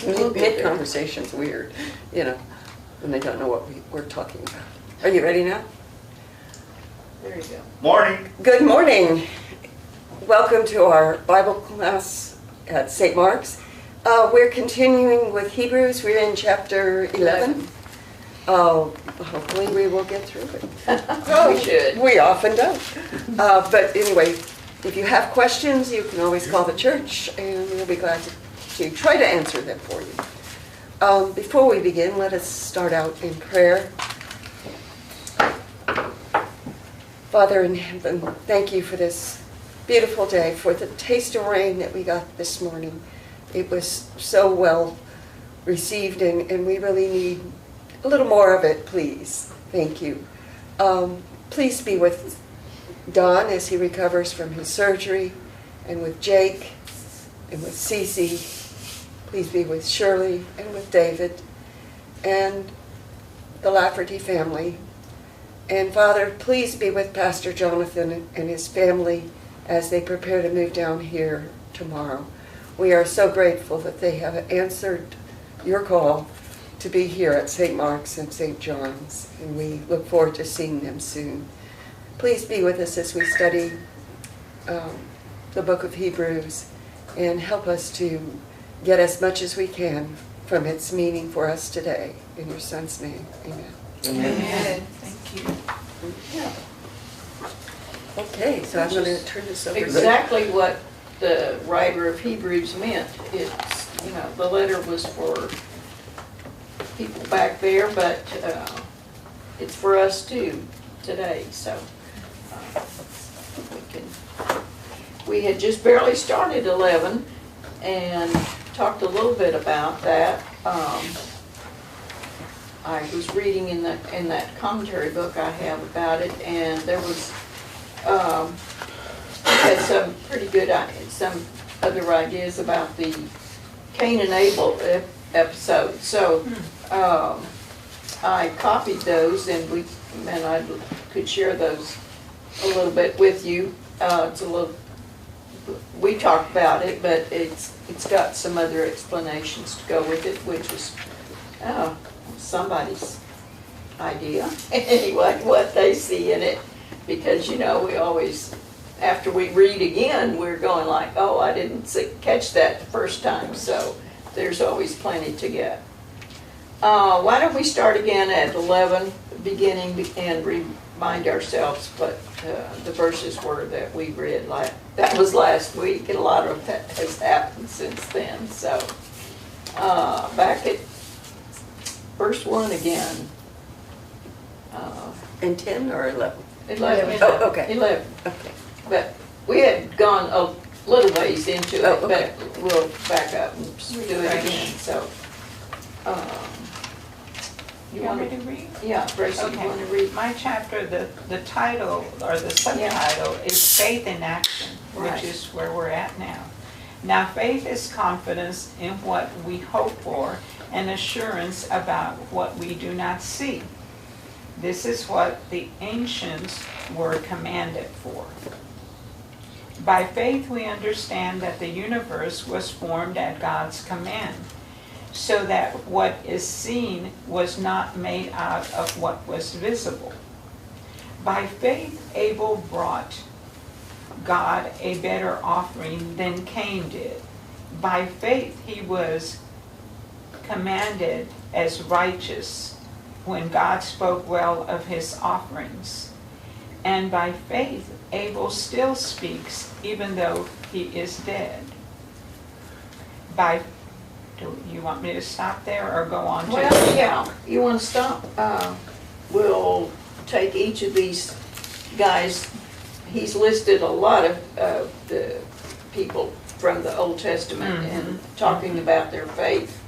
Mid-conversation's weird, when they don't know what we're talking about. Are you ready now? There you go. Morning. Good morning. Welcome to our Bible class at St. Mark's. We're continuing with Hebrews. We're in chapter 11. Hopefully we will get through it. We should. We often don't. But anyway, if you have questions, you can always call the church, and we'll be glad to try to answer them for you. Before we begin, let us start out in prayer. Father in heaven, thank you for this beautiful day, for the taste of rain that we got this morning. It was so well received, and we really need a little more of it, please. Thank you. Please be with Don as he recovers from his surgery, and with Jake, and with Cece. Please be with Shirley, and with David, and the Lafferty family. And Father, please be with Pastor Jonathan and his family as they prepare to move down here tomorrow. We are so grateful that they have answered your call to be here at St. Mark's and St. John's, and we look forward to seeing them soon. Please be with us as we study the book of Hebrews, and help us to get as much as we can from its meaning for us today. In your Son's name, amen. Amen. Thank you. Yeah. Okay, so I'm going to turn this over. Exactly what the writer of Hebrews meant. It's, the letter was for people back there, but it's for us too today. So we had just barely started 11 and talked a little bit about that. I was reading in that commentary book I have about it, and there was had some pretty good some other ideas about the Cain and Abel episode. So I copied those, and I could share those a little bit with you. It's a little. We talked about it, but it's got some other explanations to go with it, which was somebody's idea. Anyway, what they see in it, because we always, after we read again, we're going like, oh, I didn't catch that the first time. So there's always plenty to get. Why don't we start again at 11, beginning, and remind ourselves what the verses were that we read. That was last week, and a lot of that has happened since then. So back at verse 1 again. And 10 or 11? 11. Oh, okay. 11. Okay. But we had gone a little ways into it, okay. but we'll back up and do it again. So, you want me to read? Yeah, Gracie, Okay. you want to read? My chapter, the title or the subtitle is Faith in Action, Right. which is where we're at now. Now, faith is confidence in what we hope for and assurance about what we do not see. This is what the ancients were commanded for. By faith we understand that the universe was formed at God's command, so that what is seen was not made out of what was visible. By faith Abel brought God a better offering than Cain did. By faith he was commanded as righteous when God spoke well of his offerings. And by faith Abel still speaks even though he is dead. Do you want me to stop there or go on to? Well, yeah, you want to stop? We'll take each of these guys. He's listed a lot of the people from the Old Testament and talking about their faith.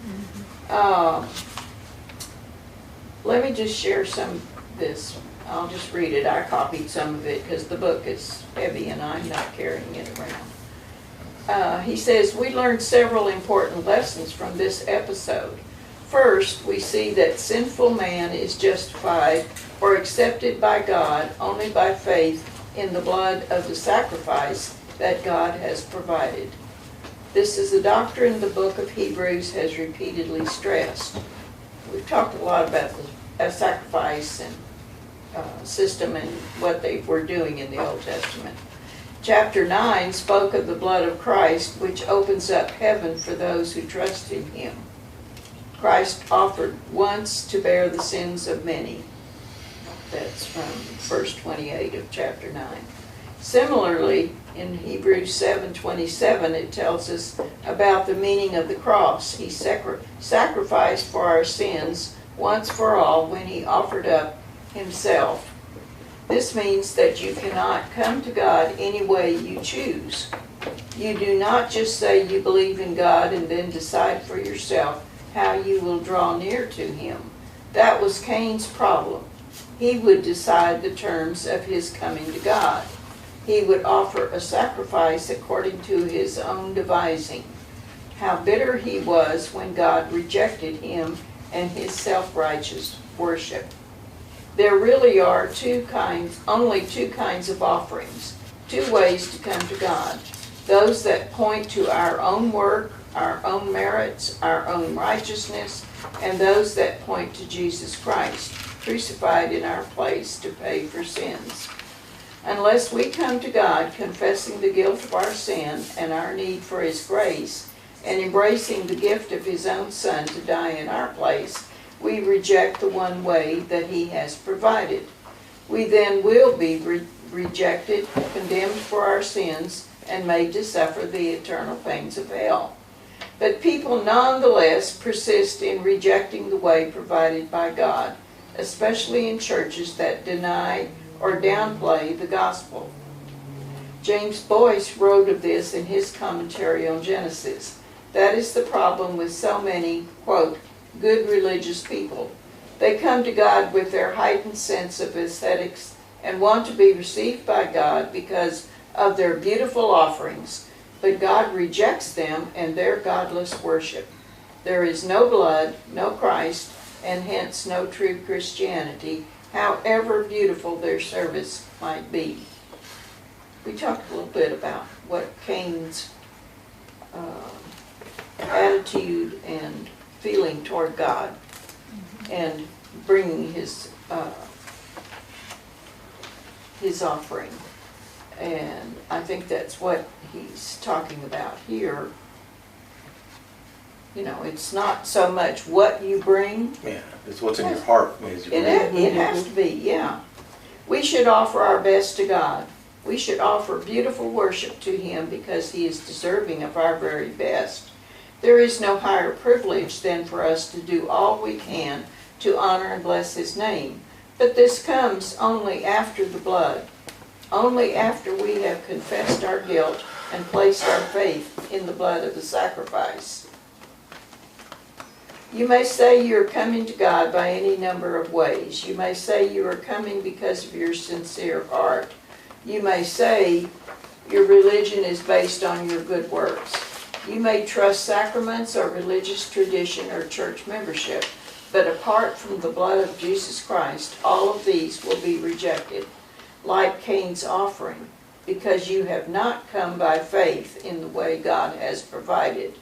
Let me just share some of this. I'll just read it. I copied some of it because the book is heavy and I'm not carrying it around. He says, we learned several important lessons from this episode. First, we see that sinful man is justified or accepted by God only by faith in the blood of the sacrifice that God has provided. This is a doctrine the book of Hebrews has repeatedly stressed. We've talked a lot about the sacrifice and system and what they were doing in the Old Testament. Chapter 9 spoke of the blood of Christ, which opens up heaven for those who trust in him. Christ offered once to bear the sins of many. That's from verse 28 of chapter 9. Similarly, in Hebrews 7:27, it tells us about the meaning of the cross. He sacrificed for our sins once for all when he offered up himself. This means that you cannot come to God any way you choose. You do not just say you believe in God and then decide for yourself how you will draw near to him. That was Cain's problem. He would decide the terms of his coming to God. He would offer a sacrifice according to his own devising. How bitter he was when God rejected him and his self-righteous worship. There really are only two kinds of offerings, two ways to come to God. Those that point to our own work, our own merits, our own righteousness, and those that point to Jesus Christ, crucified in our place to pay for sins. Unless we come to God confessing the guilt of our sin and our need for his grace, and embracing the gift of his own Son to die in our place, we reject the one way that he has provided. We then will be rejected, condemned for our sins, and made to suffer the eternal pains of hell. But people nonetheless persist in rejecting the way provided by God, especially in churches that deny or downplay the gospel. James Boyce wrote of this in his commentary on Genesis. That is the problem with so many, quote, good religious people. They come to God with their heightened sense of aesthetics and want to be received by God because of their beautiful offerings, but God rejects them and their godless worship. There is no blood, no Christ, and hence no true Christianity, however beautiful their service might be. We talked a little bit about what Cain's attitude and feeling toward God and bringing his offering. And I think that's what he's talking about here. You know, it's not so much what you bring. Yeah, it's what's in your heart. It has to be, yeah. We should offer our best to God. We should offer beautiful worship to him because he is deserving of our very best. There is no higher privilege than for us to do all we can to honor and bless his name. But this comes only after the blood, only after we have confessed our guilt and placed our faith in the blood of the sacrifice. You may say you are coming to God by any number of ways. You may say you are coming because of your sincere heart. You may say your religion is based on your good works. You may trust sacraments or religious tradition or church membership, but apart from the blood of Jesus Christ, all of these will be rejected, like Cain's offering, because you have not come by faith in the way God has provided.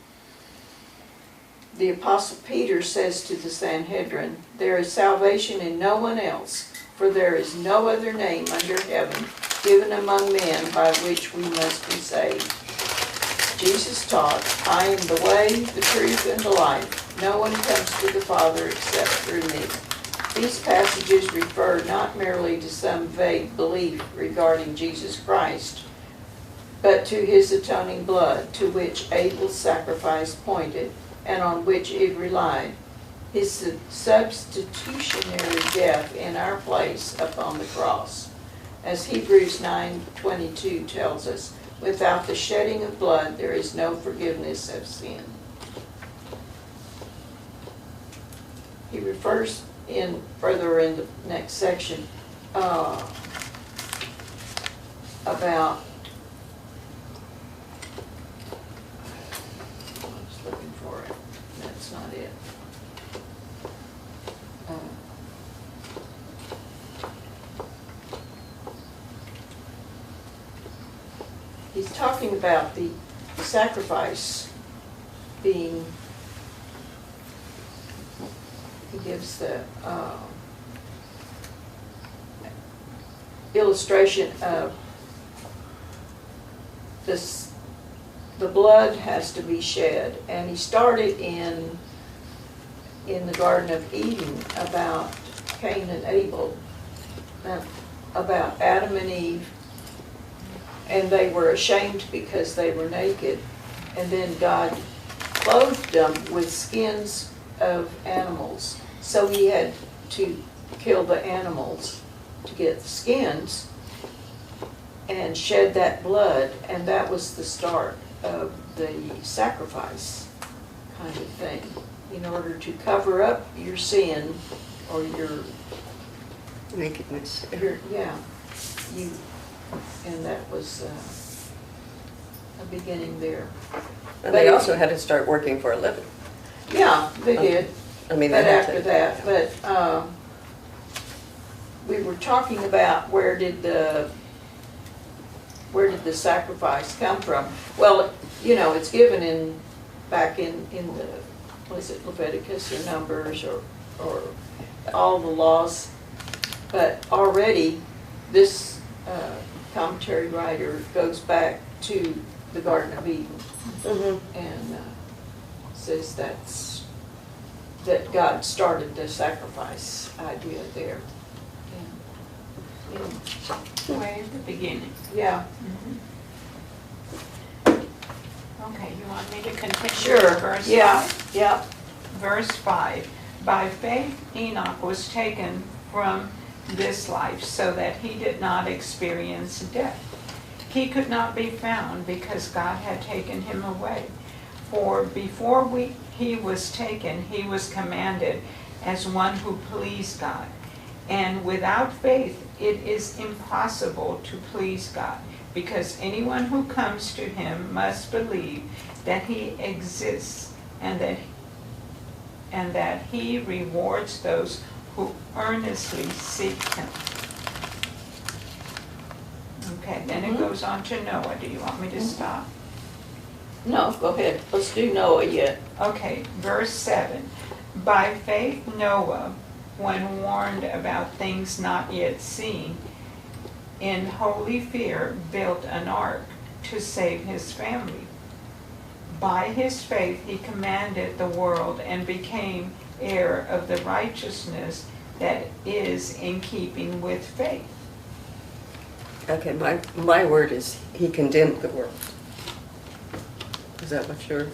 The Apostle Peter says to the Sanhedrin, "There is salvation in no one else, for there is no other name under heaven given among men by which we must be saved." Jesus taught, "I am the way, the truth, and the life. No one comes to the Father except through me." These passages refer not merely to some vague belief regarding Jesus Christ, but to his atoning blood, to which Abel's sacrifice pointed, and on which it relied, his substitutionary death in our place upon the cross. As Hebrews 9:22 tells us, without the shedding of blood there is no forgiveness of sin. He refers further in the next section about, I was looking for it, that's not it. He's talking about the sacrifice being, he gives the illustration of this, the blood has to be shed, and he started in the Garden of Eden about Cain and Abel, about Adam and Eve, and they were ashamed because they were naked, and then God clothed them with skins of animals. So he had to kill the animals to get the skins and shed that blood, and that was the start of the sacrifice kind of thing, in order to cover up your sin or your Nakedness. yeah, you, and that was a beginning there. And they also had to start working for a living. Yeah, they did. I mean, But they had after to- that, but we were talking about where did the sacrifice come from? Well, you know, it's given back in the, was it Leviticus or Numbers or all the laws, but already this commentary writer goes back to the Garden of Eden and says that God started the sacrifice idea there. Way at the beginning. Yeah. Okay, you want me to continue? Sure. with Verse Yeah. 5? Yeah. Verse 5, by faith Enoch was taken from this life so that he did not experience death. He could not be found because God had taken him away. For before he was taken, he was commanded as one who pleased God. And without faith, it is impossible to please God, because anyone who comes to him must believe that he exists and that he rewards those who earnestly seek him. Okay, then it goes on to Noah. Do you want me to stop? No, go ahead. Let's do Noah yet. Okay, verse 7. By faith Noah, when warned about things not yet seen, in holy fear built an ark to save his family. By his faith he commanded the world and became heir of the righteousness that is in keeping with faith. Okay, my word is he condemned the world. Is that what your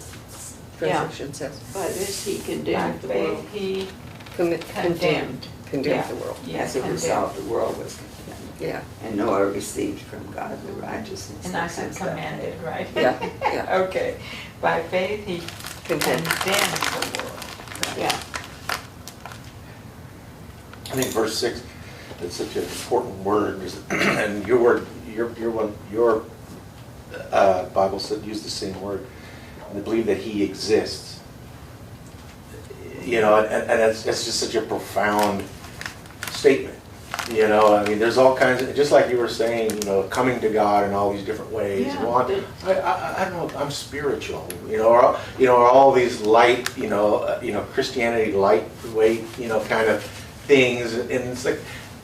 translation says? By this he By condemned the faith world. he Condemned Yeah. the world. Yeah, As a condemned. result, the world was condemned. Yeah, And Noah received from God the righteousness. And I that said comes by commanded, faith. right? yeah, yeah. Okay. By faith he Condemned. condemned the world. Yeah. I think verse 6, it's such an important word, and your word, your Bible said use the same word, and to believe that he exists. You know, and it's just such a profound statement. You know, I mean, there's all kinds of, just like you were saying, you know, coming to God in all these different ways. Yeah. Well, I don't know, I'm spiritual, you know, or all these light, Christianity lightweight, kind of things, and it's like,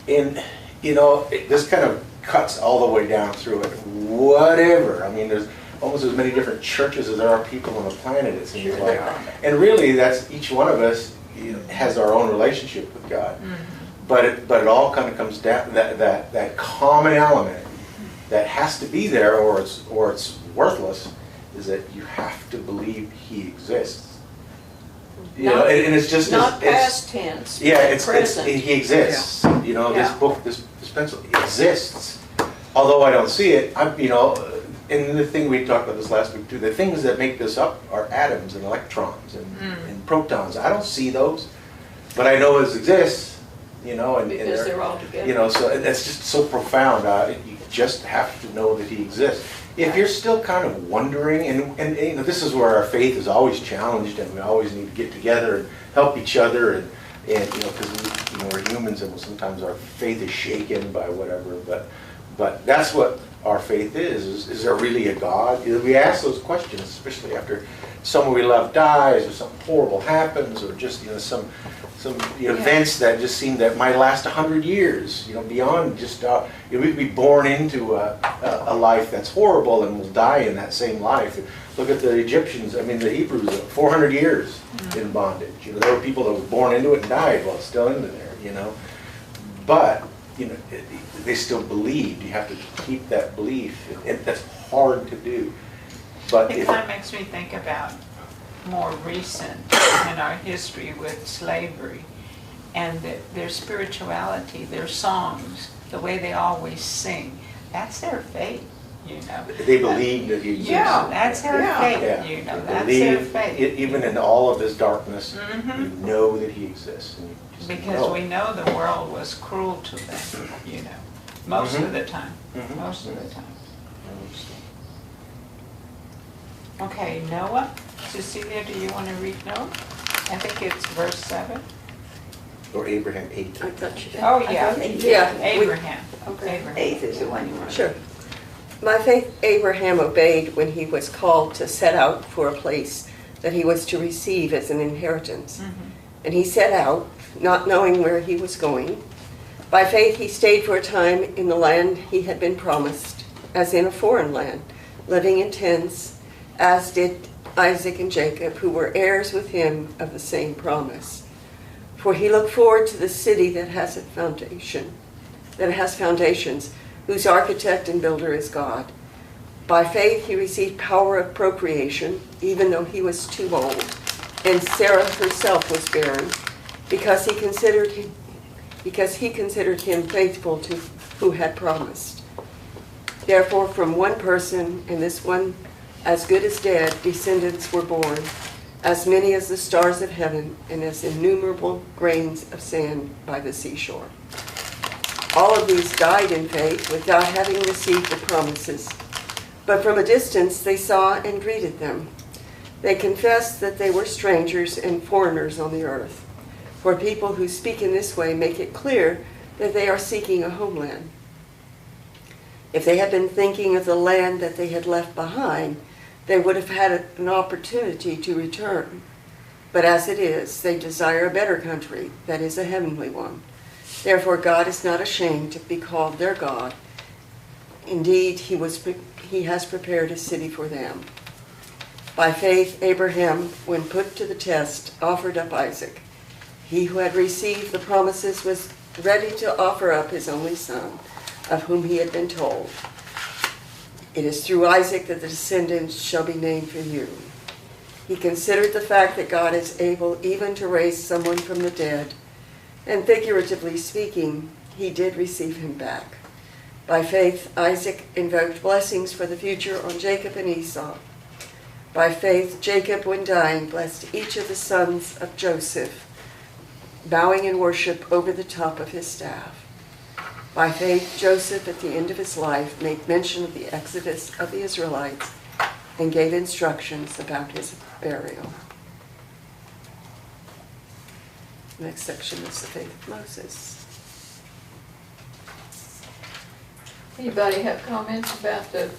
this kind of cuts all the way down through it. Whatever. I mean, there's almost as many different churches as there are people on the planet, it seems Sure like. there are. And really, that's each one of us has our own relationship with God. But it all kind of comes down that common element that has to be there, or it's worthless, is that you have to believe He exists. Not- And it's just Not it's, past tense, yeah, but it's present. He exists. This Yeah. book, this pencil exists. Although I don't see it, and the thing we talked about this last week too, the things that make this up are atoms and electrons and protons. I don't see those, but I know it exists. And Because they're all together. so that's just so profound. You just have to know that He exists. If you're still kind of wondering, and this is where our faith is always challenged, and we always need to get together and help each other, and because we're humans, and sometimes our faith is shaken by whatever. But that's what our faith is. Is there really a God? We ask those questions, especially after someone we love dies, or something horrible happens, or just some events that just seem that might last 100 years. Beyond just we could be born into a life that's horrible and will die in that same life. Look at the Egyptians. I mean, the Hebrews, 400 years in bondage. There were people that were born into it and died while it's still in there. But they still believed. You have to keep that belief, and that's hard to do. But It kind of makes me think about more recent in our history with slavery and their spirituality, their songs, the way they always sing. That's their faith, they believe that he exists. Yeah, that's their faith, They that's believe, their faith. even in all of his darkness, you know that he exists. And you just Because know we it. know the world was cruel to them, most of the time, most of the time. Okay, Noah. Cecilia, do you want to read Noah? I think it's verse 7. Or Abraham 8. I thought you did. Oh, yeah. Yeah. Abraham. Okay. Abraham. 8th is the one you want. Sure. By faith, Abraham obeyed when he was called to set out for a place that he was to receive as an inheritance. And he set out, not knowing where he was going. By faith, he stayed for a time in the land he had been promised, as in a foreign land, living in tents, as did Isaac and Jacob, who were heirs with him of the same promise. For he looked forward to the city that has foundations, whose architect and builder is God. By faith he received power of procreation, even though he was too old, and Sarah herself was barren, because he considered him faithful to who had promised. Therefore, from one person, and this one as good as dead, descendants were born, as many as the stars of heaven, and as innumerable grains of sand by the seashore. All of these died in faith without having received the promises, but from a distance they saw and greeted them. They confessed that they were strangers and foreigners on the earth. For people who speak in this way make it clear that they are seeking a homeland. If they had been thinking of the land that they had left behind, they would have had an opportunity to return. But as it is, they desire a better country, that is a heavenly one. Therefore God is not ashamed to be called their God. Indeed, he has prepared a city for them. By faith, Abraham, when put to the test, offered up Isaac. He who had received the promises was ready to offer up his only son, of whom he had been told, "It is through Isaac that the descendants shall be named for you." He considered the fact that God is able even to raise someone from the dead, and figuratively speaking, he did receive him back. By faith, Isaac invoked blessings for the future on Jacob and Esau. By faith, Jacob, when dying, blessed each of the sons of Joseph, bowing in worship over the top of his staff. By faith, Joseph, at the end of his life, made mention of the exodus of the Israelites and gave instructions about his burial. Next section is the faith of Moses. Anybody have comments about the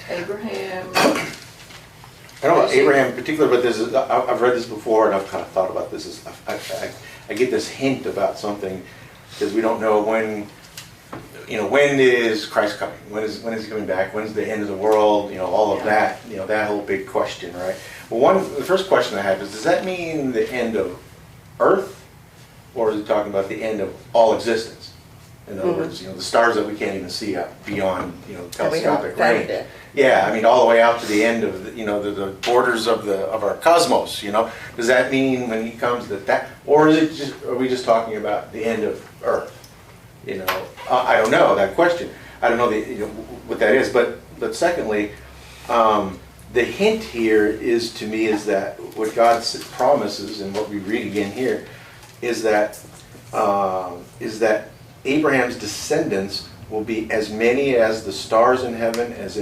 Abraham? I don't know about Abraham in particular, but I've read this before, and I've kind of thought about this. I get this hint about something, because we don't know when is Christ coming? When is he coming back? When's the end of the world? All of that. That whole big question, right? Well, the first question I have is, does that mean the end of Earth, or is it talking about the end of all existence? In other words, the stars that we can't even see up beyond, telescopic range. Yeah, all the way out to the end of the borders of our cosmos. Does that mean when he comes that, or are we just talking about the end of Earth? I don't know that question. I don't know what that is. But secondly, the hint here is that what God promises, and what we read again here, is that Abraham's descendants will be as many as the stars in heaven, as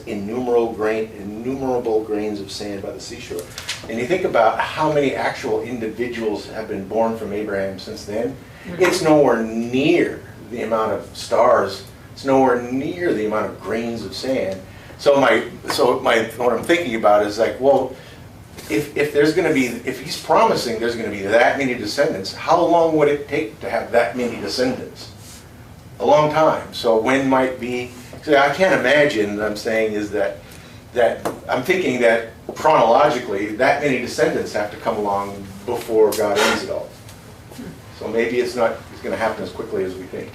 innumerable grains of sand by the seashore. And you think about how many actual individuals have been born from Abraham since then. It's nowhere near the amount of stars. It's nowhere near the amount of grains of sand what I'm thinking about is like, well, if there's going to be, if he's promising there's going to be that many descendants, how long would it take to have that many descendants? A long time. So when might be? So I can't imagine. I'm saying is that I'm thinking that chronologically, that many descendants have to come along before God ends it all. So maybe it's going to happen as quickly as we think.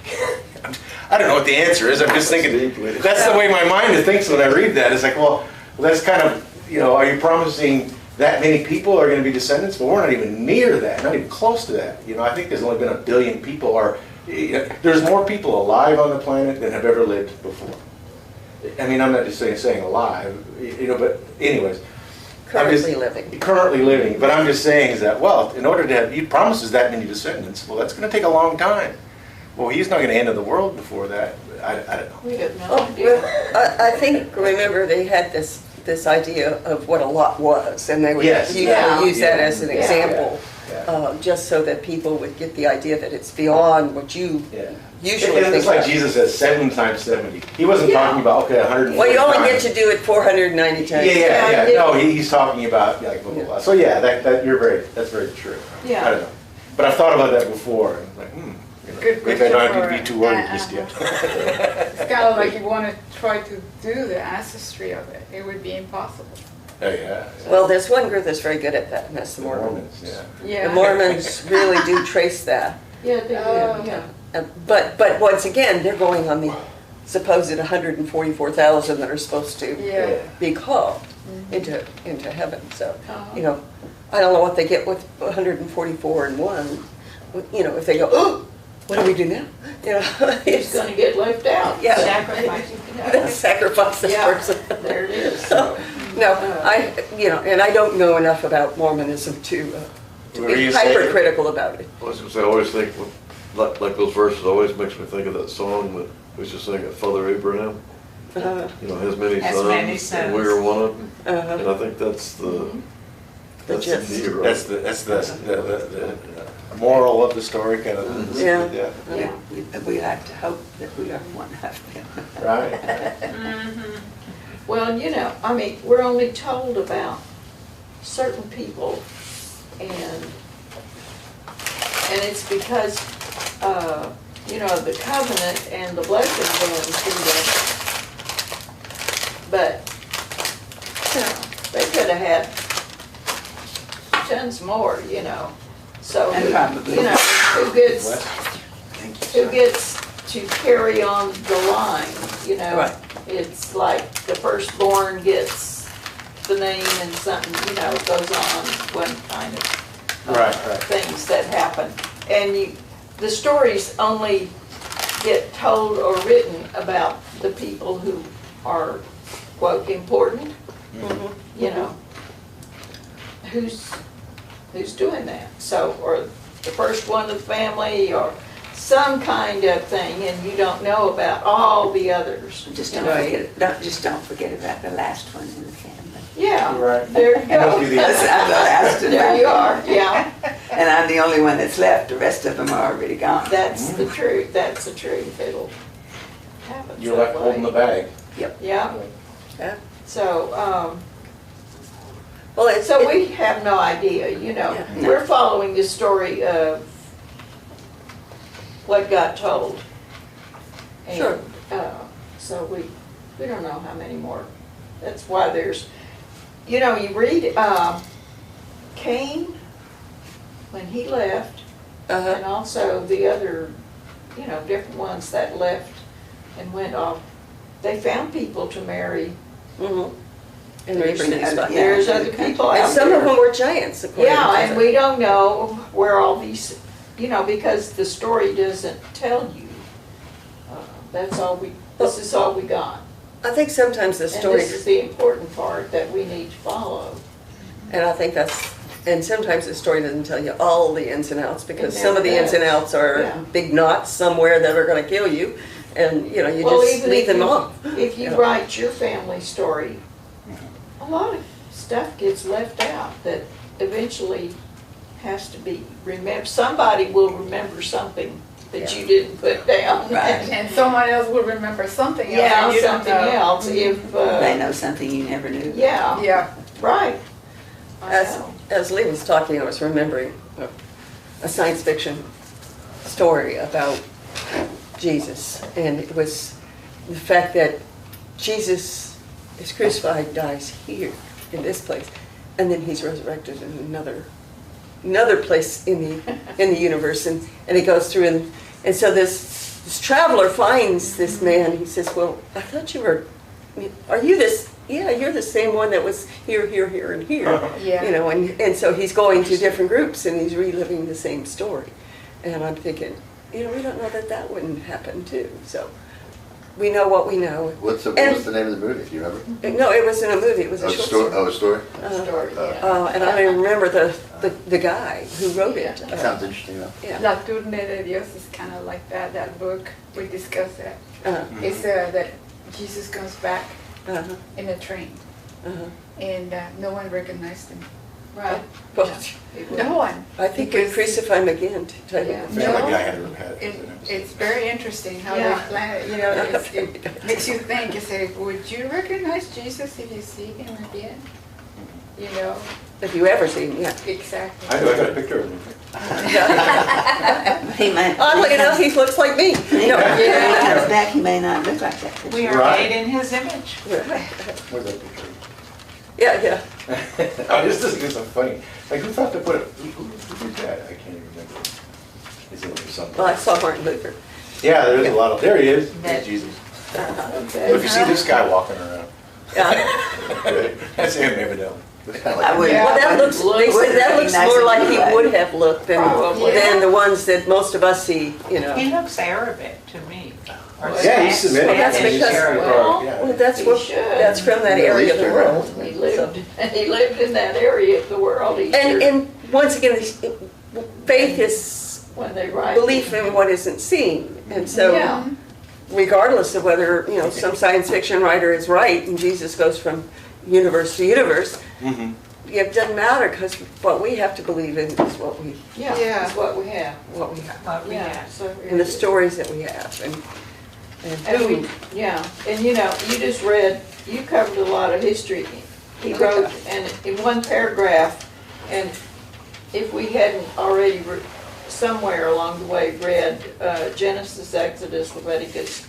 I don't know what the answer is. I'm just thinking that's the way my mind thinks when I read that. It's like, well, that's kind of, are you promising that many people are going to be descendants? But we're not even near that, not even close to that. I think there's only been 1 billion people, or there's more people alive on the planet than have ever lived before. I mean, I'm not just saying alive, but anyways. Currently living. Currently living, but I'm just saying is that, well, in order to have, he promises that many descendants, well, that's going to take a long time. Well, he's not going to end the world before that. I don't know. We have no Oh, idea. well, I think, remember, they had this idea of what a lot was, and they would Yes. use that as an Yeah. example, Yeah. just so that people would get the idea that it's beyond what you Yeah. usually It's think like of. Jesus says 7 times 70. He wasn't Yeah. talking about, okay, 140 Well, you only times. get to do it 490 times. Yeah. Yeah. No, he's talking about like blah, blah, blah. So yeah, that's very true. Yeah. I don't know, but I've thought about that before. And like, Good maybe I don't question have to be too worried just yet. It's kind of like you want to try to do the ancestry of it. It would be impossible. Oh yeah. Well, there's one group that's very good at that, and that's the Mormons. Yeah. Yeah. The Mormons really do trace that. Yeah, they Oh. do, yeah. But once again, they're going on the supposed 144,000 that are supposed to Yeah. be called into heaven. So, Uh-huh. I don't know what they get with 144 and 1. If they go, oh, what do we do now? Who's gonna get left out? Yeah. Sacrificing. Sacrifice this Yeah. person. There it is. No, and I don't know enough about Mormonism to What were be you saying? hypercritical about it. I was gonna say, I always think, like those verses always makes me think of that song that we used to sing at Father Abraham. Uh, Has many Has sons, many and sons. we are one of them. uh, And I think that's the gist. key, right? That's the moral of the story, kind of. Yeah. Yeah, we like to hope that we are one of them. Right. Well, we're only told about certain people, and it's because, the covenant and the blessing going through that. But, they could have had tons more, So, And probably. who gets to carry on the line, Right. It's like the firstborn gets the name and something, goes on, one kind of Right. things that happen. And the stories only get told or written about the people who are, quote, important, who's doing that. So, or the first one of the family, or some kind of thing, and you don't know about all the others. Just you don't know. forget, don't forget about the last one in the family. Yeah, Right. there you Must be go. the- I'm the last in There my you are, family. yeah. And I'm the only one that's left. The rest of them are already gone. That's the truth, that's the truth. It'll happen You're that left holding the way. bag. Yeah, Yeah. so, Well, it's, so we have no idea, Yeah. We're following the story of what got told. And, Sure. So we don't know how many more. That's why there's, you read, Cain, when he left, and also the other, different ones that left and went off, they found people to marry. mhm. And There's everybody's other- fine. yeah. There's other people And out some of them there. were giants, according Yeah, to and them. we don't know where all these, because the story doesn't tell you. This is all we got. I think sometimes the And story, this is the important part that we need to follow. and sometimes the story doesn't tell you all the ins and outs, because It some of the never ins and does. outs are Yeah. big knots somewhere that are gonna kill you, and, you Well, just even leave if them you- off. If you Yeah. write your family story, a lot of stuff gets left out that eventually has to be remembered. Somebody will remember something that you didn't put down. Right. And someone else will remember something else. Yeah, and you don't something know. else if, They know something you never knew. yeah, Yeah. right. I As, know. as Lee was talking, I was remembering a science fiction story about Jesus. And it was the fact that Jesus is crucified, dies here in this place, and then he's resurrected in another place in the universe, and he goes through, and so this traveler finds this man. He says, well, I thought you were, are you this? Yeah, you're the same one that was here, here, here, and here. Yeah. You know, and so he's going to different groups and he's reliving the same story. And I'm thinking, you know, we don't know that wouldn't happen too. So we know what we know. What's the name of the movie, do you remember? No, it wasn't a movie, it was a Oh, short story. story. Oh, a story? Story, yeah. And I remember the guy who wrote it. That sounds interesting, though. Yeah. La Tournée de Dios is kind of like that book. We discussed that. Uh-huh. It's that Jesus comes back Uh-huh. in a train Uh-huh. and no one recognized him. Right. Well, No one. I think we Because- crucify him again to tell you. Yeah. the Family truth. Guy had It, it. it's very interesting how Yeah. they plan it. You know, it makes you think. You say, would you recognize Jesus if you see him again? You know, If you ever see him, yeah. exactly. I do, I got a picture of him. He may, Oddly enough, he looks like me. when he No. comes back, he may not look like that. We are Right. made in his image. Where's that picture? Yeah, yeah. Oh, this is so funny. Like, who thought to put it? Who did that? I can't even remember. Is it something? Well, I saw Martin Luther. Yeah, there's a lot of, there he is. That- There's Jesus. Okay. But if you see this guy walking around, Yeah. that's him, evidently. It's kind of I like, would- Yeah. Well, that looks, they say that looks more like he would have looked Probably. than the ones that most of us see, you know. He looks Arabic to me. Or Yeah, he's Spanish. Semitic. That's He's because- Arab, well, yeah. Well, that's He what, should. that's from that Middle area of the Eastern, world. He lived in that area of the world. And once again, faith is when they write. belief in what isn't seen. And so Yeah. regardless of whether, you know, some science fiction writer is right and Jesus goes from universe to universe, Mhm. it doesn't matter because what we have to believe in is what we Yeah, Yeah. that's what we have. have, What we Yeah, have. so. and the stories that we have, and And who. we, yeah, and you know, you just read, you covered a lot of history. He wrote, and in one paragraph, and if we hadn't already somewhere along the way read Genesis, Exodus, Leviticus,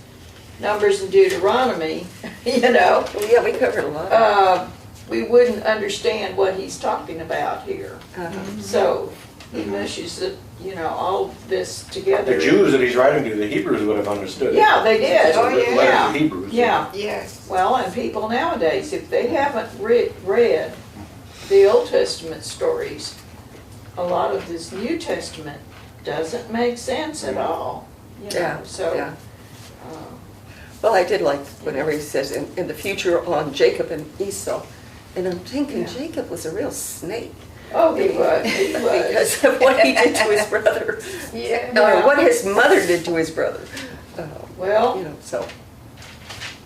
Numbers, and Deuteronomy, you know, Well, yeah, we covered a lot. we wouldn't understand what he's talking about here. Uh-huh. So he mushes it, you know, all this together. The Jews that he's writing to, the Hebrews would have understood it. Yeah, they did. It's a written letter Yeah. to Hebrews. Yeah. Yes. Well, and people nowadays, if they haven't read the Old Testament stories, a lot of this New Testament doesn't make sense at all. You know, Yeah, so. yeah. uh, Well, I did like whenever he says in the future on Jacob and Esau, and I'm thinking Yeah. Jacob was a real snake. Oh, he was. He was. Because of what he did to his brother, Yeah. or what his mother did to his brother. Well, You know, so,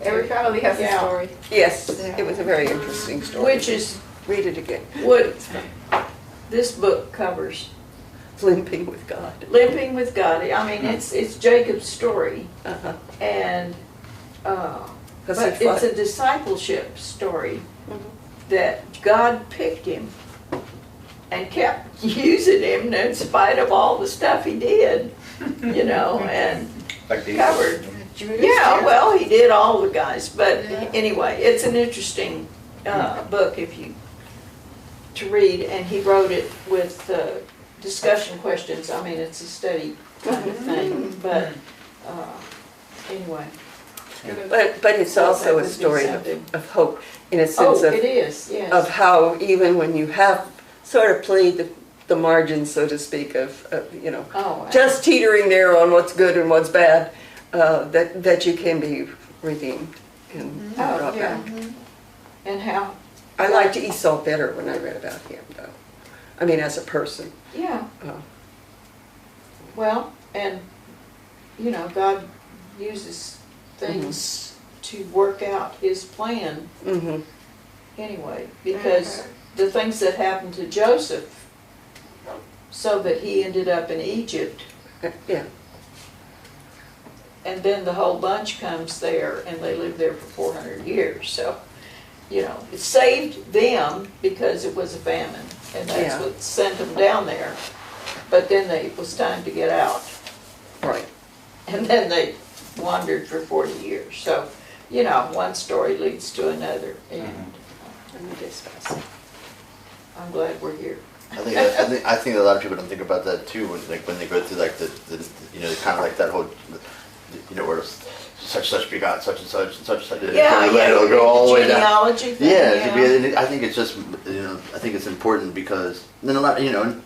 Every family has a Yeah. story. yes, it was a very interesting story. which is Read it again. what this book covers. Limping with God. Limping with God. I mean, it's Jacob's story, Uh-huh. and Because but he fought. it's a discipleship story Mhm. that God picked him and kept using him in spite of all the stuff he did, you know, and Like the covered. Judas, Yeah, well, he did all the guys, but Yeah. anyway, it's an interesting book if you to read, and he wrote it with discussion questions. I mean, it's a study kind of thing, but anyway. But it's also That a would be story something. of hope, in a Oh, sense it is, yes. of how even when you have sort of played the margins, so to speak, of you know, Oh, just teetering there on what's good and what's bad, that you can be redeemed and Oh, brought yeah. back. And how, I liked Esau better when I read about him, though. I mean, as a person. yeah, Oh. well, and, you know, God uses things to work out his plan Mm-hmm. anyway, because the things that happened to Joseph, so that he ended up in Egypt, Yeah. and then the whole bunch comes there and they live there for 400 years. So, you know, it saved them because it was a famine, and that's Yeah. what sent them down there. But then it was time to get out, Right. and then they wandered for 40 years. So, you know, one story leads to another, and And it is fascinating. I'm glad we're here. I think a lot of people don't think about that too, when they go through like the you know, kind of like that whole, you know, where such begot such and such and such. Yeah, It'll go all the way down. genealogy thing, I think it's just, you know, I think it's important because then a lot, you know,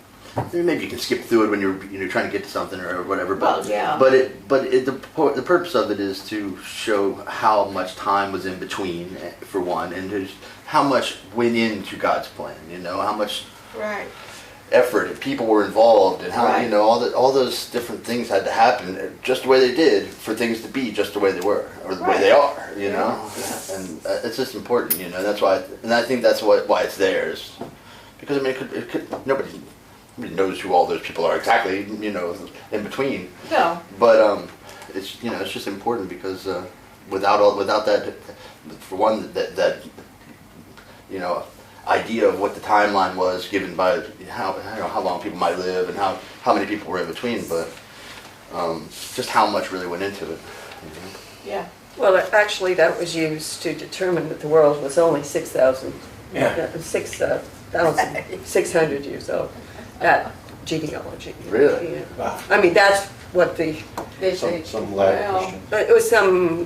maybe you can skip through it when you're trying to get to something or whatever. But Well, yeah. the purpose of it is to show how much time was in between, for one, and just how much went into God's plan. You know, how much Right. effort and people were involved, and how Right. you know all those different things had to happen just the way they did for things to be just the way they were or the way they are. You know, and it's just important. You know, that's why, and I think that's why it's theirs, because I mean, it could nobody knows who all those people are exactly. You know, in between. No. But it's, you know, it's just important because without that, for one, that you know, idea of what the timeline was given by how long people might live and how many people were in between, but just how much really went into it. You know? Yeah. Well, actually, that was used to determine that the world was only 6,600 years old. That genealogy. Really? Yeah. Wow. I mean, that's what they say. Some lad Well, Christian. It was some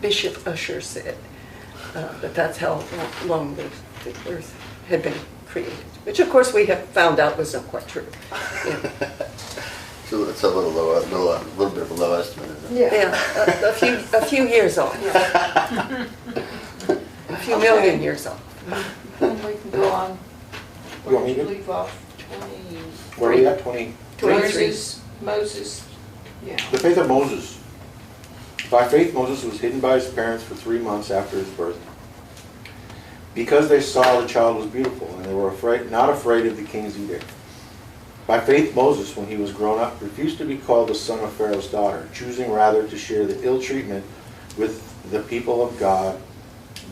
Bishop Usher said that that's how long the earth had been created, which of course we have found out was not quite true. Yeah, So it's a little bit of a low estimate, isn't it? a few years off. A few million years off. And we can go on. You want me to? Leave off Where are we at? 20? 23. Moses, yeah. The faith of Moses. By faith, Moses was hidden by his parents for 3 months after his birth, because they saw the child was beautiful, and they were not afraid of the king's edict. By faith, Moses, when he was grown up, refused to be called the son of Pharaoh's daughter, choosing rather to share the ill treatment with the people of God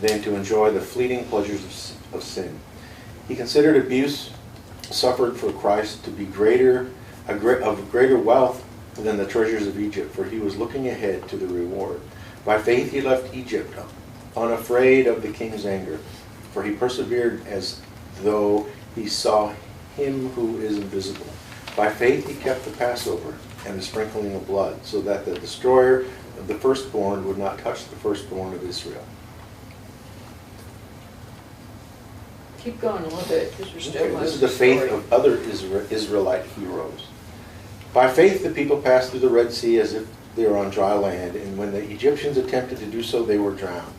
than to enjoy the fleeting pleasures of sin. He considered abuse suffered for Christ to be of greater wealth than the treasures of Egypt, for he was looking ahead to the reward. By faith he left Egypt, unafraid of the king's anger, for he persevered as though he saw him who is invisible. By faith he kept the Passover and the sprinkling of blood, so that the destroyer of the firstborn would not touch the firstborn of Israel. Keep going a little bit, because we're still. Okay, this is the faith of other Israelite heroes. By faith the people passed through the Red Sea as if they were on dry land, and when the Egyptians attempted to do so, they were drowned.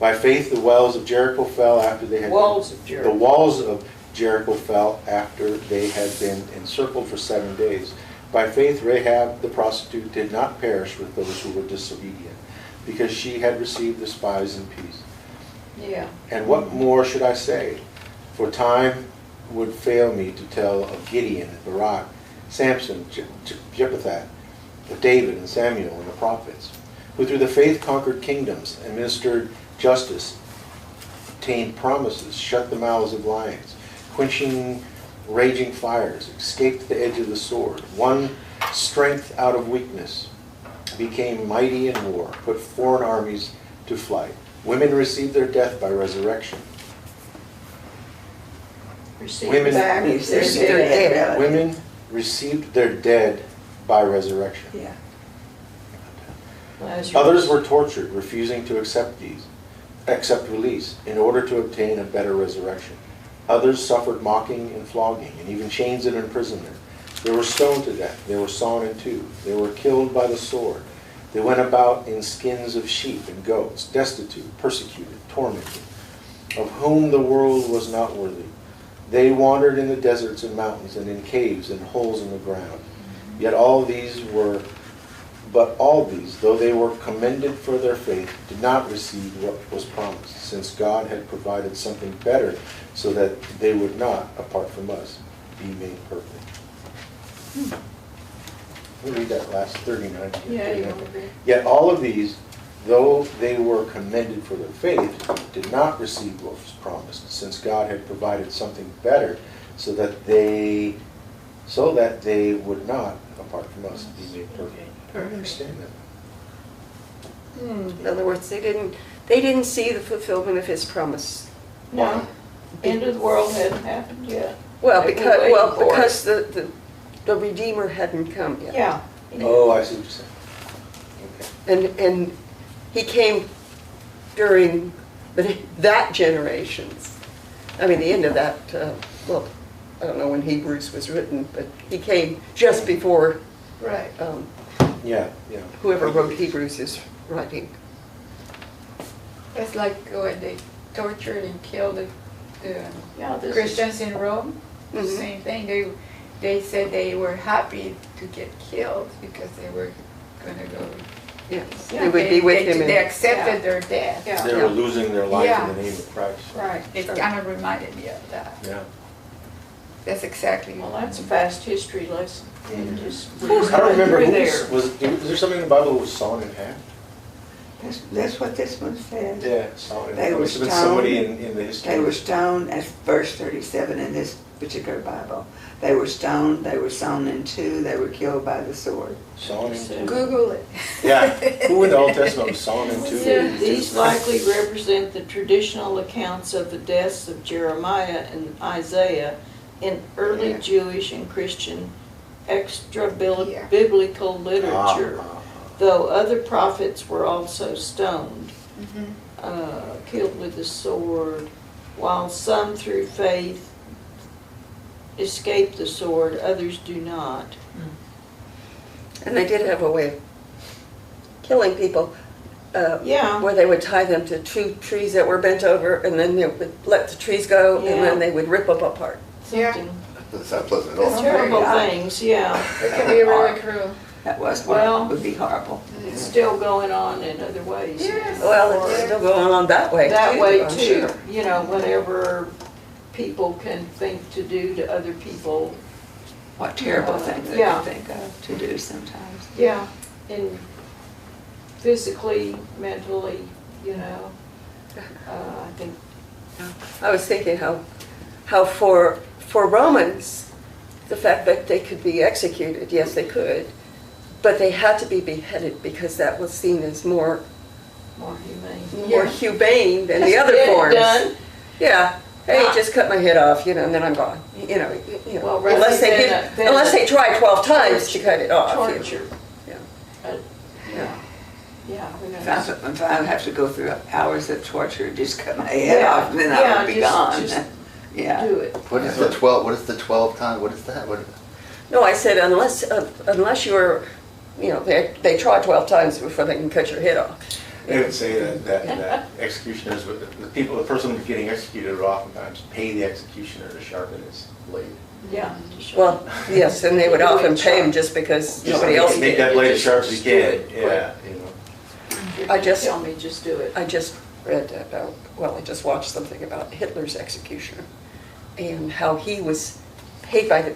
By faith the wells of Jericho fell after they had Walls of Jericho. The walls of Jericho fell after they had been encircled for 7 days. By faith Rahab the prostitute did not perish with those who were disobedient, because she had received the spies in peace. Yeah. And what more should I say? For time would fail me to tell of Gideon, Barak, Samson, Jephthah, of David and Samuel and the prophets, who through the faith conquered kingdoms, administered justice, obtained promises, shut the mouths of lions, quenching raging fires, escaped the edge of the sword, won strength out of weakness, became mighty in war, put foreign armies to flight. Women received their death by resurrection. Women received their dead. Women received their dead by resurrection. Yeah. Lazarus. Others were tortured, refusing to accept release in order to obtain a better resurrection. Others suffered mocking and flogging, and even chains and imprisonment. They were stoned to death. They were sawn in two. They were killed by the sword. They went about in skins of sheep and goats, destitute, persecuted, tormented, of whom the world was not worthy. They wandered in the deserts and mountains, and in caves and holes in the ground. Yet all these, though they were commended for their faith, did not receive what was promised, since God had provided something better, so that they would not, apart from us, be made perfect. Let me read that last 39. Yeah, you want to read? Yet all of these, though they were commended for their faith, did not receive what was promised, since God had provided something better, so that they would not, apart from us, be made perfect. I don't understand that. In other words, they didn't see the fulfillment of his promise. No, end of the world hadn't happened yet. Well, They were waiting for it. because the Redeemer hadn't come yet. Yeah. Oh, I see what you're saying. Okay. And he came during that generation's, I mean, the end of that, well, I don't know when Hebrews was written, but he came just before Right. Yeah. whoever wrote Hebrews is writing. It's like when they tortured and killed the Yeah, this is, Christians in Rome. Mhm. Same thing. They said they were happy to get killed because they were gonna go. Yes, Yeah, they would be with him. They in- accepted Yeah. their death. Yeah. They were losing their life Yeah. in the name of Christ. Right. It Sure. kind of reminded me of that. Yeah. That's exactly. well, that's a fast history lesson. Mhm. Just I don't remember through who there. was there something in the Bible that was sawn in half? That's what this one says. Yeah, sawn in They half. It were must have been stoned. somebody in the history. They were stoned, as verse 37 in this particular Bible. They were stoned, they were sawn in two, they were killed by the sword. Sawn in two. Google it. Yeah, who in the Old Testament was sawn in two? Yeah. These likely represent the traditional accounts of the deaths of Jeremiah and Isaiah in early Yeah. Jewish and Christian Yeah. extra-biblical literature, though other prophets were also stoned, killed with the sword, while some through faith escape the sword, others do not. And they did have a way of killing people. Yeah. Where they would tie them to two trees that were bent over, and then they would let the trees go, and Yeah. then they would rip them apart. Yeah. Something- That's not pleasant at all. Terrible God. things, yeah. It can be really cruel. That was Well- would be horrible. It's still going on in other ways. Yes. Well, Or it's still going on that way too. that way I'm too, sure. you know, whatever people can think to do to other people, What terrible things they Yeah. could think of to do sometimes. yeah, and physically, mentally, you know, I think, I was thinking how for Romans, the fact that they could be executed, yes, they could, but they had to be beheaded because that was seen as more more humane. more humane than the other Get it forms. done. Yeah. Hey, Yeah. just cut my head off, you know, and then I'm gone. Well, rather unless they than a- than unless they try 12 times torture- to cut it off. you know. Torture. Yeah. Yeah, yeah. we know. If I have to go through hours of torture, just cut my head Yeah. off, then Yeah, I would be just- gone. just Yeah. Do it. What is the 12, what is the 12 time, what is that? What, No, I said unless you're, you know, they try 12 times before they can cut your head off. They would say that executioners, the person who's getting executed would oftentimes pay the executioner to sharpen his blade. Yeah. Well, yes, and they would often pay him just because nobody else Make did. that blade as sharp as you Just do can, it quick. yeah, you know. If you're I gonna just- Tell me, just do it. I just read about, well, I just watched something about Hitler's executioner and how he was paid by the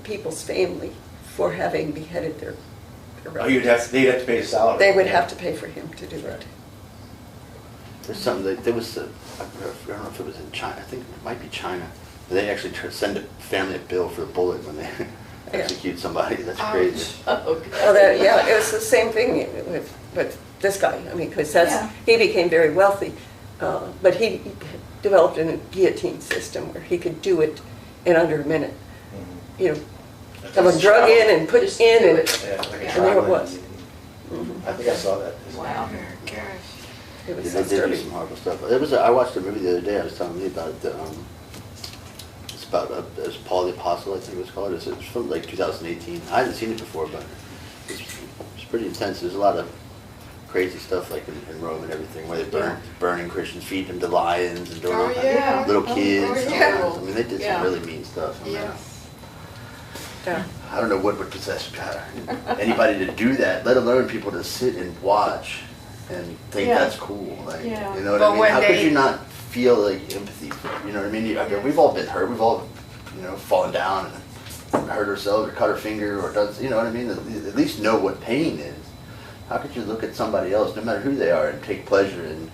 people's family for having beheaded their Oh, they'd have to pay a salary. They would have to pay for him to do it. there's something, there was, I don't know if it was in China, I think it might be China. They actually send a family a bill for a bullet when they execute somebody, that's crazy. Oh, Well, yeah, it was the same thing with this guy. I mean, because Yeah. he became very wealthy, but he developed a guillotine system where he could do it in under a minute. Mhm. You know, someone drug in and put Just in do and, it. Yeah, like a and there it traveling was. guillotine. I think I saw that. Wow. Gosh. It was They did do disturbing. some horrible stuff. I watched a movie the other day, I was telling you about it, it's about, it's Paul the Apostle, I think it was called. It's from like 2018. I hadn't seen it before, but it's pretty intense. There's a lot of crazy stuff like in Rome and everything, where they burning Christians, feeding them to lions and doing all Oh, kinds yeah. of little Oh, kids. oh, and all yeah. kinds. I mean, they did Yeah. some really mean stuff. I mean, Yes. Yeah. I don't know what would possess anybody to do that, let alone people to sit and watch and think Yeah. that's cool. Like, Yeah. you know what But I mean? when How could they- you not feel like empathy? You know what I mean? I mean, we've all been hurt. We've all, fallen down and hurt herself or cut her finger or does, you know what I mean? At least know what pain is. How could you look at somebody else, no matter who they are, and take pleasure in?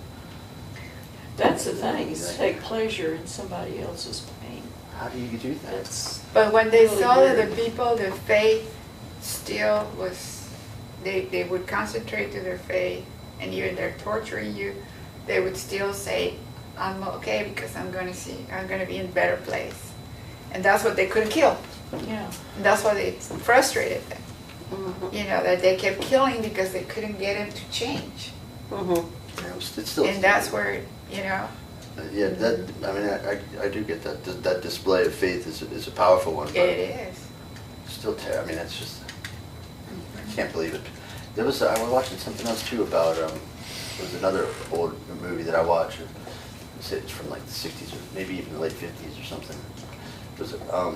That's the thing, is take pleasure in somebody else's pain. How do you do that? That's But when they really saw that weird. the people, their faith still was, they would concentrate to their faith, and even they're torturing you, they would still say, I'm okay because I'm gonna be in a better place. And that's what they couldn't kill. Yeah. And that's why it frustrated them. Mhm. You know, that they kept killing because they couldn't get him to change. Mhm. It's still, And that's where, you know, yeah, that, I mean, I do get that. That display of faith is a powerful one. But it is. still terrible. I mean, that's just, I can't believe it. There was, I was watching something else too about, there was another old movie that I watched. It's from like the 60s or maybe even the late 50s or something. It was, what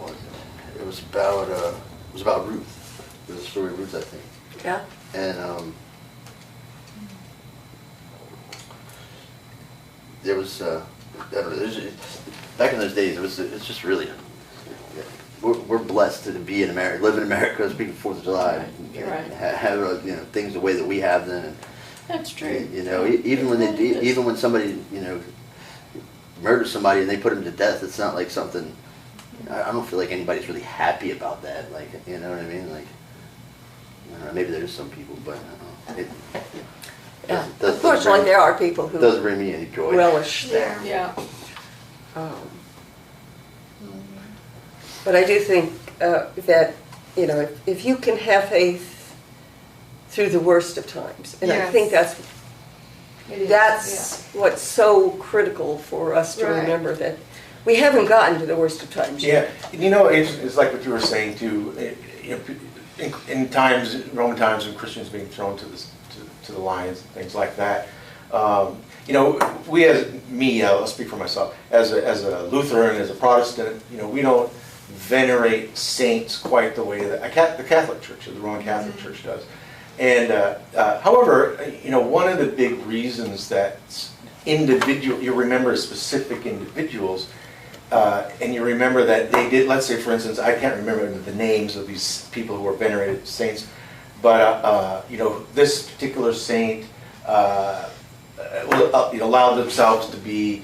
was it? It was about Ruth. It was the story of Ruth, I think. Yeah. And there was, I don't know, back in those days, it's just really, we're blessed to be in America, live in America, speak of 4th of July, Right, you're right. have you know, things the way that we have them. That's true. You know, even when somebody, you know, murders somebody and they put him to death, it's not like something. I don't feel like anybody's really happy about that. Like, you know what I mean? Like, I don't know, maybe there's some people, but I don't know. Yeah. Doesn't Unfortunately, bring- there are people who doesn't bring me any joy. relish that. Yeah. But I do think that, you know, if you can have faith through the worst of times, and I Yes. think that's It is, That's what's so critical for us to Right. remember, that we haven't gotten to the worst of times Yeah, yet. you know, it's like what you were saying too. You know, in times, Roman times, when Christians being thrown to the lions and things like that. You know, we as I'll speak for myself, as a Lutheran, as a Protestant, you know, we don't venerate saints quite the way that the Catholic Church, or the Roman Catholic Church does. And however, you know, one of the big reasons that you remember specific individuals, and you remember that they did, let's say for instance, I can't remember the names of these people who were venerated saints, but you know, this particular saint allowed themselves to be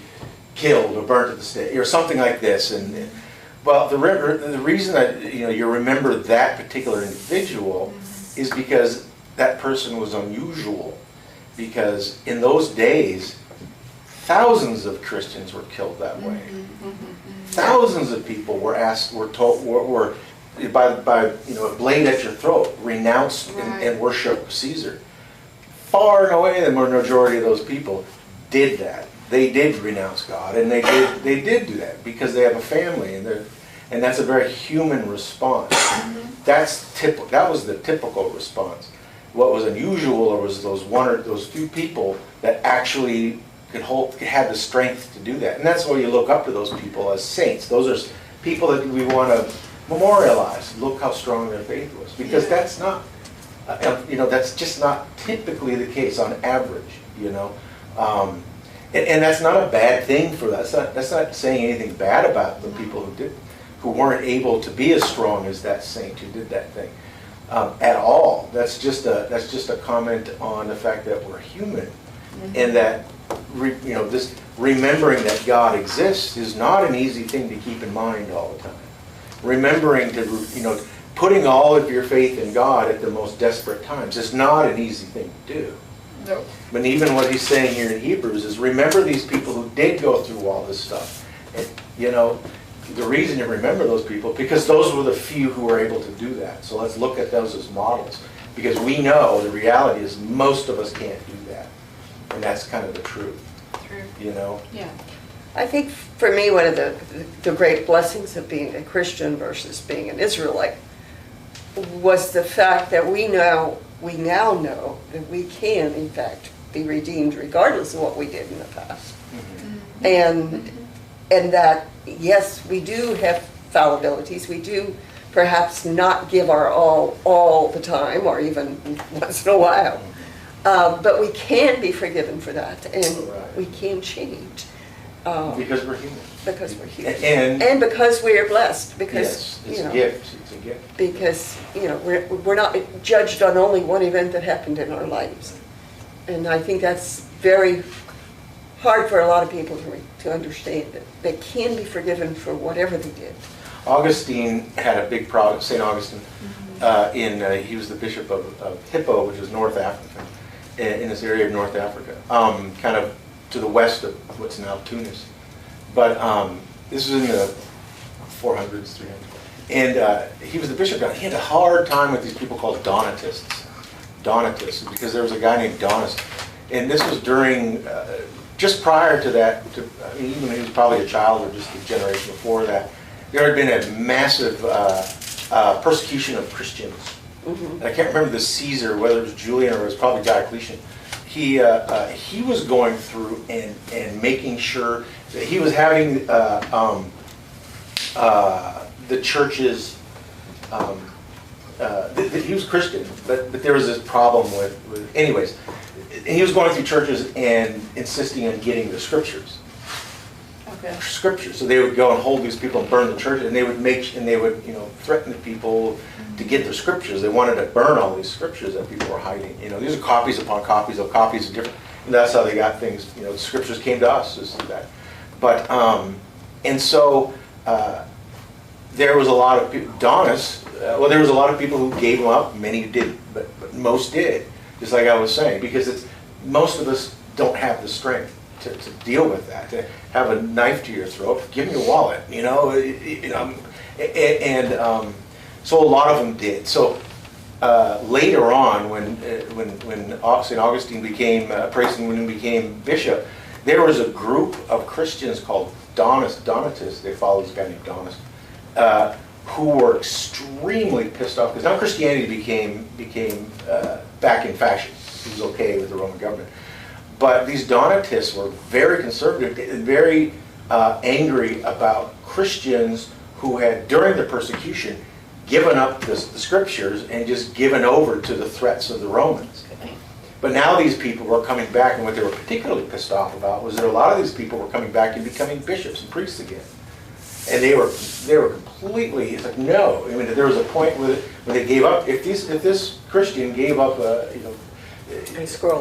killed or burnt at the stake, or something like this. And well, the reason that, you know, you remember that particular individual is because that person was unusual, because in those days thousands of Christians were killed that way. Thousands of people were by you know, a blade at your throat, renounced and worship Caesar. Far and away the majority of those people did that. They did renounce God, and they did do that because they have a family, and that's a very human response. That was the typical response. What was unusual was those few people that actually had the strength to do that. And that's why you look up to those people as saints. Those are people that we want to memorialize. Look how strong their faith was, because that's not, you know, that's just not typically the case on average. You know, and that's not a bad thing for us. That's not saying anything bad about the people who weren't able to be as strong as that saint who did that thing. At all. That's just a comment on the fact that we're human, and that you know, this remembering that God exists is not an easy thing to keep in mind all the time. Remembering to, you know, putting all of your faith in God at the most desperate times is not an easy thing to do. No. But even what he's saying here in Hebrews is, remember these people who did go through all this stuff, and you know. The reason you remember those people, because those were the few who were able to do that. So let's look at those as models, because we know the reality is most of us can't do that, and that's kind of the truth. True. You know. Yeah. I think for me, one of the great blessings of being a Christian versus being an Israelite was the fact that we now know that we can, in fact, be redeemed regardless of what we did in the past. And that, yes, we do have fallibilities. We do perhaps not give our all the time, or even once in a while. But we can be forgiven for that, and we can change. Because we're human. Because we're human. And because we are blessed, because, yes, it's you know. a gift. It's a gift. Because, you know, we're not judged on only one event that happened in our lives. And I think that's very hard for a lot of people to understand, that they can be forgiven for whatever they did. Augustine had a big problem, St. Augustine, he was the bishop of Hippo, which is North Africa, in this area of North Africa, kind of to the west of what's now Tunis. But this was in the 400s, 300s. And he was the bishop. He had a hard time with these people called Donatists, because there was a guy named Donis. And this was during, just prior to that, I mean, even when he was probably a child or just a generation before that, there had been a massive persecution of Christians. And I can't remember the Caesar, whether it was Julian or it was probably Diocletian. He was going through and making sure that he was having the churches. He was Christian, but there was this problem with anyways. He was going through churches and insisting on getting the scriptures. Okay. Scriptures. So they would go and hold these people and burn the church, and they would threaten the people to get their scriptures. They wanted to burn all these scriptures that people were hiding. You know, these are copies upon copies of copies of different. And that's how they got things. You know, the scriptures came to us. This and that. But and so there was a lot of people. Donis. Well, there was a lot of people who gave them up. Many did, but most did. Just like I was saying, because most of us don't have the strength to deal with that, to have a knife to your throat. Give me your wallet, you know. So a lot of them did. So later on, when St. Augustine became priest and when he became bishop, there was a group of Christians called Donatists. They followed this guy named Donis, who were extremely pissed off because now Christianity became back in fashion. It was okay with the Roman government. But these Donatists were very conservative and very angry about Christians who had, during the persecution, given up the scriptures and just given over to the threats of the Romans. But now these people were coming back, and what they were particularly pissed off about was that a lot of these people were coming back and becoming bishops and priests again. And they were completely, it's like, no. I mean, there was a point when they gave up. If this Christian gave up,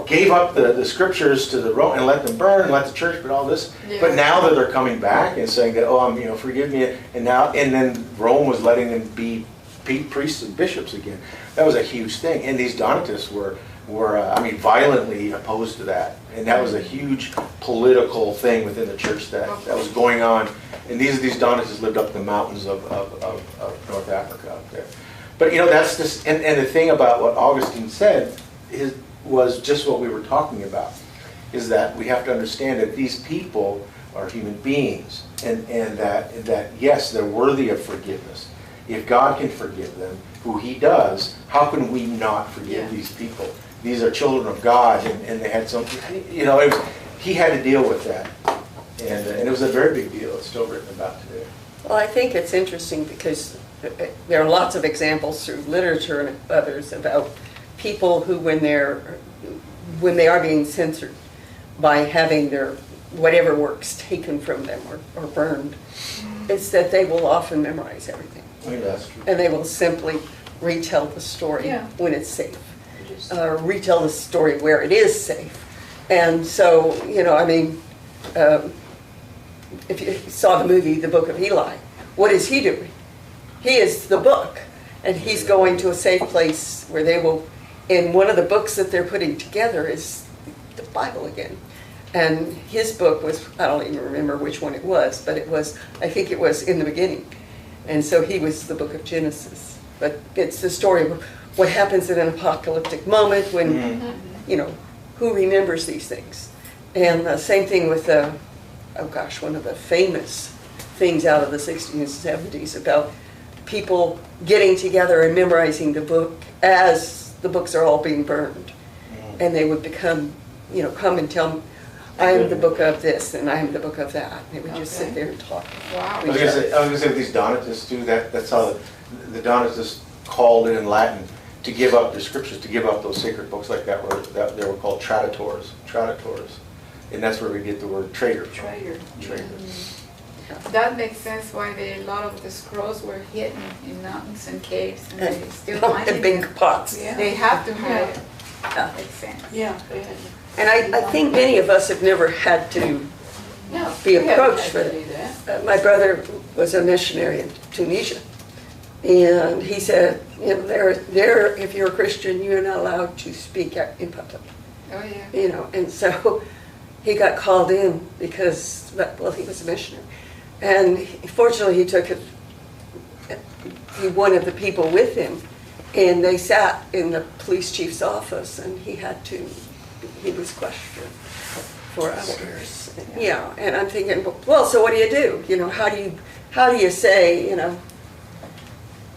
gave up the scriptures to the Rome and let them burn, let the church, but all this. Yeah. But now that they're coming back and saying that, oh, forgive me, and then Rome was letting them be priests and bishops again. That was a huge thing, and these Donatists were violently opposed to that, and that was a huge political thing within the church that was going on. And these Donatists lived up in the mountains of North Africa up there. But that's this, and the thing about what Augustine said was just what we were talking about, is that we have to understand that these people are human beings, and that yes, they're worthy of forgiveness. If God can forgive them, who He does, how can we not forgive these people? These are children of God, and they had something, He had to deal with that. And it was a very big deal. It's still written about today. Well, I think it's interesting because there are lots of examples through literature and others about people who, when they are being censored by having their whatever works taken from them or burned, it's that they will often memorize everything. Yeah, that's true. And they will simply retell the story when it's safe. Retell the story where it is safe. And so, if you saw the movie, The Book of Eli, what is he doing? He is the book, and he's going to a safe place where they will, and one of the books that they're putting together is the Bible again. And his book was, I don't even remember which one it was, but I think it was in the beginning. And so he was the book of Genesis. But it's the story of what happens in an apocalyptic moment when, who remembers these things? And the same thing with one of the famous things out of the 60s and 70s about people getting together and memorizing the book as the books are all being burned. And they would become, come and tell me, I am the book of this and I am the book of that. And they would just sit there and talk. Wow. I was going to say with these Donatists too, that's how the Donatists called it in Latin to give up the scriptures, to give up those sacred books like that. They were called traditores. And that's where we get the word traitor from. Traitor. That makes sense why a lot of the scrolls were hidden in mountains and caves, and they still find In big them. pots. Yeah. They have to hide it. Yeah. Makes sense. Yeah, they had, And I think many of us have never had to, no. Be we haven't approached had for to that. do that. my brother was a missionary in Tunisia. And he said, you know, there, if you're a Christian, you're not allowed to speak in public. Oh, yeah. You know, and so he got called in because, well, he was a missionary. And fortunately, he took one of the people with him, and they sat in the police chief's office, and he was questioned for hours. Yeah, and I'm thinking, well, so what do you do? You know, how do you say, you know,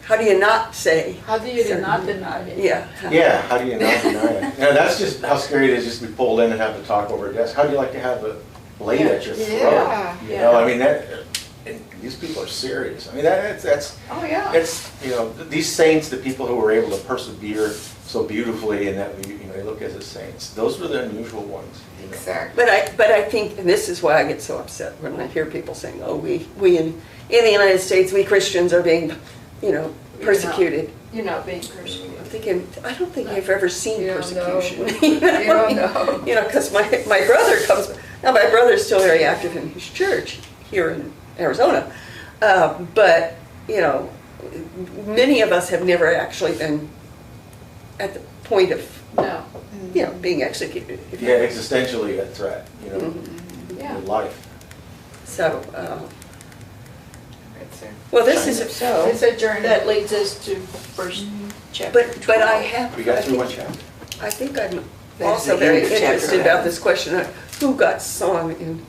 how do you not say? How do you certain- not deny it? Yeah. Yeah, how do you not deny it? You know, that's just how scary it is just to be pulled in and have to talk over a desk. How do you like to have a blade at your throat? Yeah. You know, I mean, and these people are serious. I mean, that's, Oh, yeah. it's, you know, these saints, the people who were able to persevere so beautifully and that we, you know, they look as saints. Those were the unusual ones. You know? Exactly. But I think, and this is why I get so upset when I hear people saying, oh, we in the United States, we Christians are being, you know, persecuted. You're not being persecuted. I'm thinking, I don't think I've ever seen You don't know. persecution. You don't know. You know, because my brother now my brother's still very active in his church here in Arizona. But, you know, many of us have never actually been at the point of, No. you know, being executed. if you Yeah, will. existentially a threat, you know, Yeah. your life. So, It's a, well, this is, So, it's a journey. that leads us to first chapter. but I 12. have. We got I through think- one chapter. I think I'm That's also the very end of chapter interested about 11. this question of who got sawn in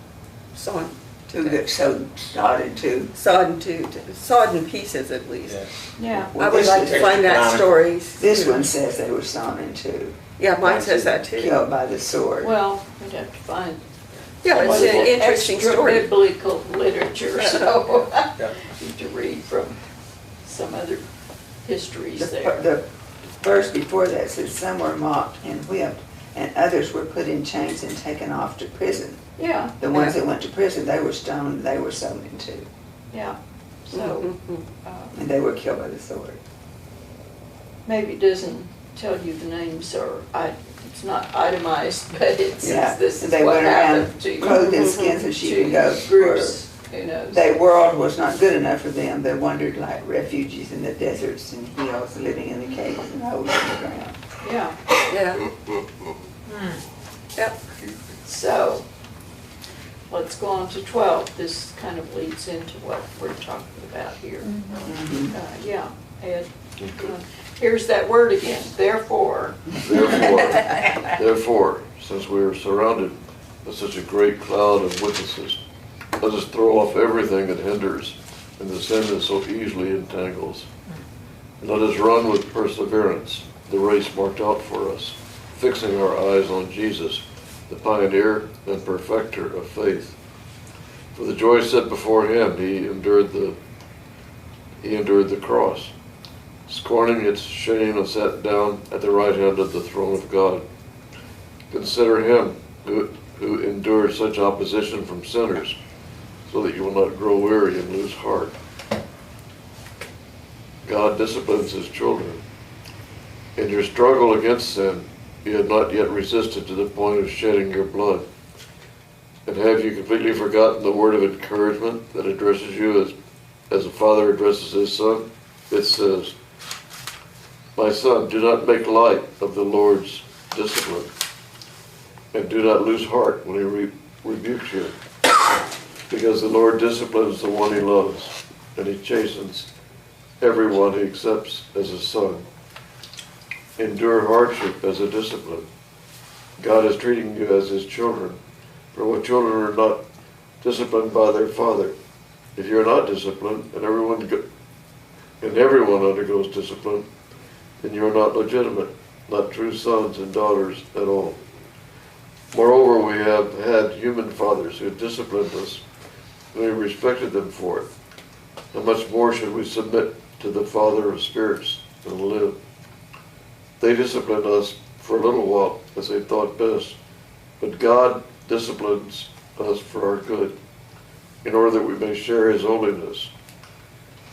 pieces at least. Yeah. Yeah. I Well, would this like is to find that economic. story. This one says they were sawn in two. Yeah, mine says that too. Killed by the sword. Well, we'd have to find. Yeah, it's an interesting story. Extra biblical literature, so Yeah. need to read from some other histories The there. verse before that says, some were mocked and whipped, and others were put in chains and taken off to prison. Yeah, The ones that went to prison, they were stoned, they were sewn in two, yeah. So, Mhm. and they were killed by the sword. maybe it doesn't tell you the names or it's not itemized, but it Yeah, says this is they what went around happened to clothed in skins of sheep and goats. groups, who knows? The world was not good enough for them. They wandered like refugees in the deserts and hills, living in the caves and holes in the ground. Yeah, Yeah. Yep. so, let's go on to 12. This kind of leads into what we're talking about here. Yeah, Ed, here's that word again, therefore. Therefore, since we are surrounded by such a great cloud of witnesses, let us throw off everything that hinders and the sin that so easily entangles. And let us run with perseverance the race marked out for us, fixing our eyes on Jesus, the pioneer and perfecter of faith. For the joy set before him, he endured the cross, scorning its shame, and sat down at the right hand of the throne of God. Consider him who endured such opposition from sinners, so that you will not grow weary and lose heart. God disciplines his children. In your struggle against sin, you have not yet resisted to the point of shedding your blood. And have you completely forgotten the word of encouragement that addresses you as a father addresses his son? It says, my son, do not make light of the Lord's discipline, and do not lose heart when he rebukes you, because the Lord disciplines the one he loves, and he chastens everyone he accepts as a son. Endure hardship as a discipline. God is treating you as his children, for what children are not disciplined by their father? If you are not disciplined, and everyone undergoes discipline, then you are not legitimate, not true sons and daughters at all. Moreover, we have had human fathers who disciplined us, and we respected them for it. How much more should we submit to the Father of spirits and live? They disciplined us for a little while as they thought best, but God disciplines us for our good, in order that we may share his holiness.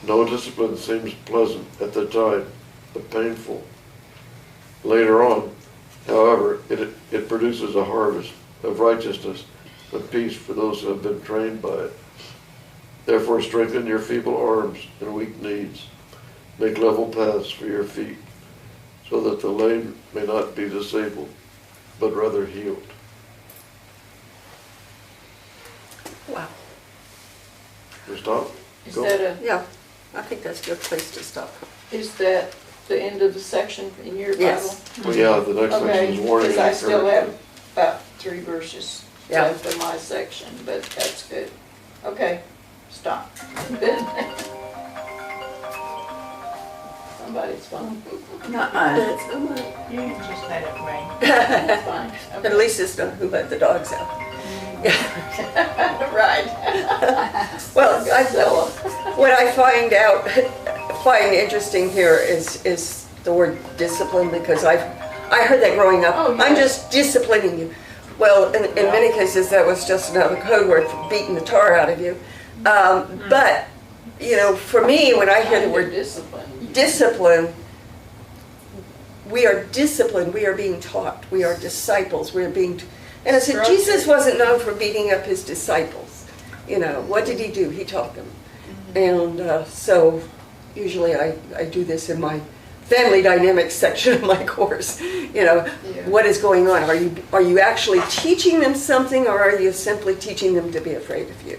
No discipline seems pleasant at the time, but painful. Later on, however, it produces a harvest of righteousness and peace for those who have been trained by it. Therefore strengthen your feeble arms and weak knees. Make level paths for your feet, so that the lame may not be disabled, but rather healed. Wow. You stop? Is Go. that Yeah, I think that's a good place to stop. is that the end of the section in your Bible? Yes. Well, yeah, the next section Okay, is warning. because I and still encouragement. have about 3 verses Yeah. left of my section, but that's good. Okay, stop. Good. Somebody's phone. Nuh-uh. You can just let it ring. That's fine. At least it's not who let the dogs out. Right. Well, Godzilla. what I find interesting here is the word discipline, because I heard that growing up. Oh, I'm yes. just disciplining you. Well, in many cases, that was just another code word for beating the tar out of you. But, you know, for me, when I hear the word discipline. discipline, we are disciplined, we are being taught, we are disciples, we are being, and I said, Structured. Jesus wasn't known for beating up his disciples. You know, what did he do? He taught them. And so usually I do this in my family dynamics section of my course. You know, Yeah. what is going on? Are you actually teaching them something, or are you simply teaching them to be afraid of you?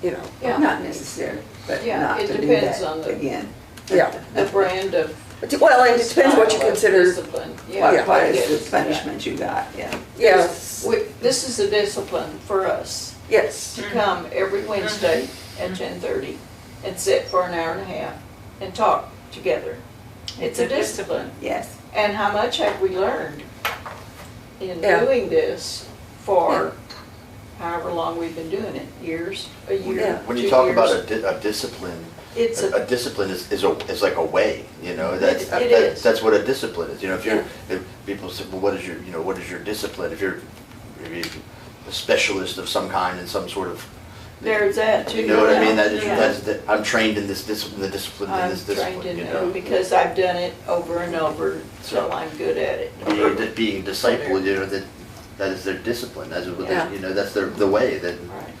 You know, Yeah. Not necessary, but Yeah, not it to do depends that on the- again. yeah. The brand of. Well, and it depends what you style of consider. Discipline. Yeah. Yeah. What I get is it. the punishment you got, yeah. Yes. This is a discipline for us Yes. to come every Wednesday at 10:30 and sit for an hour and a half and talk together. It's a discipline. Yes. And how much have we learned in Yeah. doing this for however long we've been doing it? Years, a year, Yeah. When 2 you talk years? about a discipline, It's a, a discipline is like a way, you know, It is. that's what a discipline is, you know, Yeah. if people say, well, what is your discipline? If you're maybe a specialist of some kind in some sort of, there's that too. you know what I mean, Yeah. I'm trained in this discipline, the discipline in I'm this trained discipline, in you know. it because I've done it over and over, so I'm good at it. Being disciple, you know, that is their discipline, that's what Yeah. you know, that's the way, that, Right.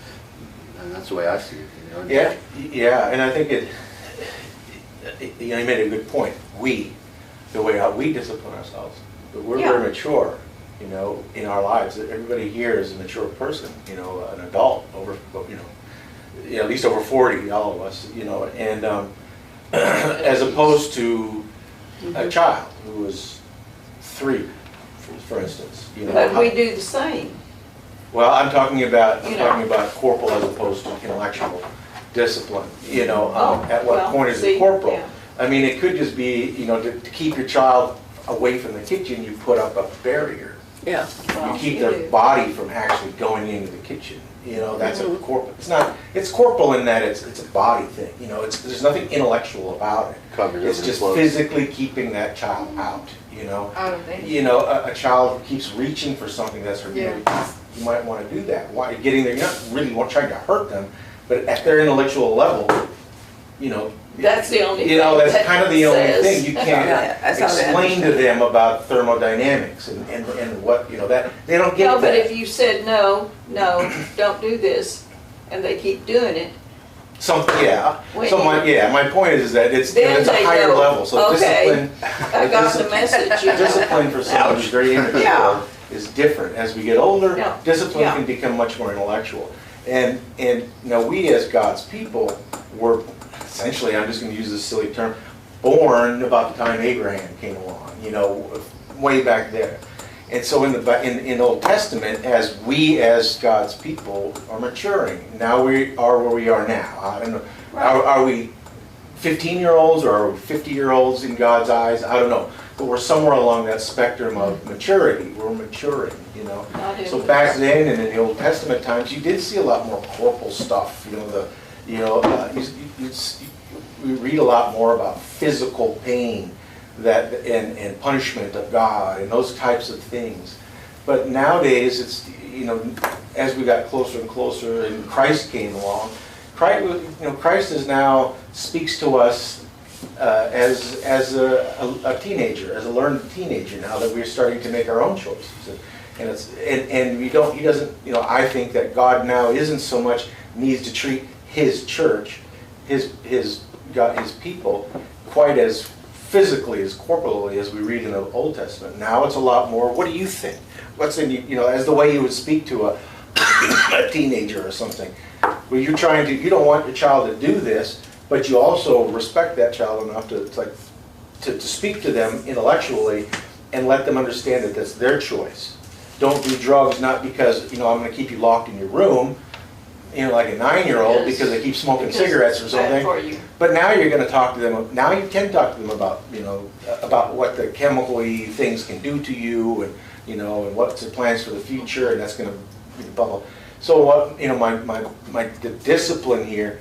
and that's the way I see it, you know. Yeah, and I think you know, you made a good point. The way how we discipline ourselves, but we're Yeah. very mature, you know, in our lives. Everybody here is a mature person, you know, an adult over, you know, at least over 40, all of us, you know, and as opposed to a child who was 3, for instance, you know. But we do the same. Well, I'm talking about You know. corporal as opposed to intellectual discipline, you know, Oh, at what well, point is see, it corporal? yeah. I mean, it could just be, you know, to keep your child away from the kitchen, you put up a barrier. Yeah. Well, You keep you their do. body from actually going into the kitchen, you know, that's a corporal. It's corporal in that it's a body thing, you know, there's nothing intellectual about it. Covers It's everything just close. physically keeping that child out, you know? Out of danger. You know, a child who keeps reaching for something that's hurt, you might want to do that. Why, getting there, you're not really trying to hurt them, but at their intellectual level, you know. That's the only You know, thing that's that kind of the only says. thing. You Yeah, can't that's all they explain to them about thermodynamics and what, you know, that, they don't get No, but if that. you said, no, don't do this, and they keep doing it, When My point is that it's Then a they higher go, level, so okay, discipline. I got the message, you know. Discipline for someone who's very immature Yeah. is different. As we get older, Yeah. discipline Yeah. can become much more intellectual. And you know, we as God's people were essentially, I'm just going to use this silly term, born about the time Abraham came along, you know, way back there. And so in the Old Testament, as we as God's people are maturing, now we are where we are now. I don't know. Are we 15-year-olds or are we 50-year-olds in God's eyes? I don't know. But we're somewhere along that spectrum of maturity. We're maturing, you know. Not in So the- back then and in the Old Testament times, you did see a lot more corporal stuff. You read a lot more about physical pain and punishment of God and those types of things. But nowadays, it's, you know, as we got closer and closer and Christ came along, Christ is now speaks to us as a teenager, as a learned teenager now that we're starting to make our own choices. And he doesn't, you know, I think that God now isn't so much needs to treat his church, his people, quite as physically, as corporally as we read in the Old Testament. Now it's a lot more, what do you think? What's in, you know, as the way you would speak to a teenager or something. Where you're trying to, you don't want your child to do this, but you also respect that child enough to speak to them intellectually and let them understand that that's their choice. Don't do drugs not because, you know, I'm going to keep you locked in your room, you know, like a 9-year-old because they keep smoking cigarettes or something. But now you're going to talk to them, now you can talk to them about, you know, about what the chemical-y things can do to you and, you know, and what's the plans for the future, and that's going to be the bubble. So what, you know, the discipline here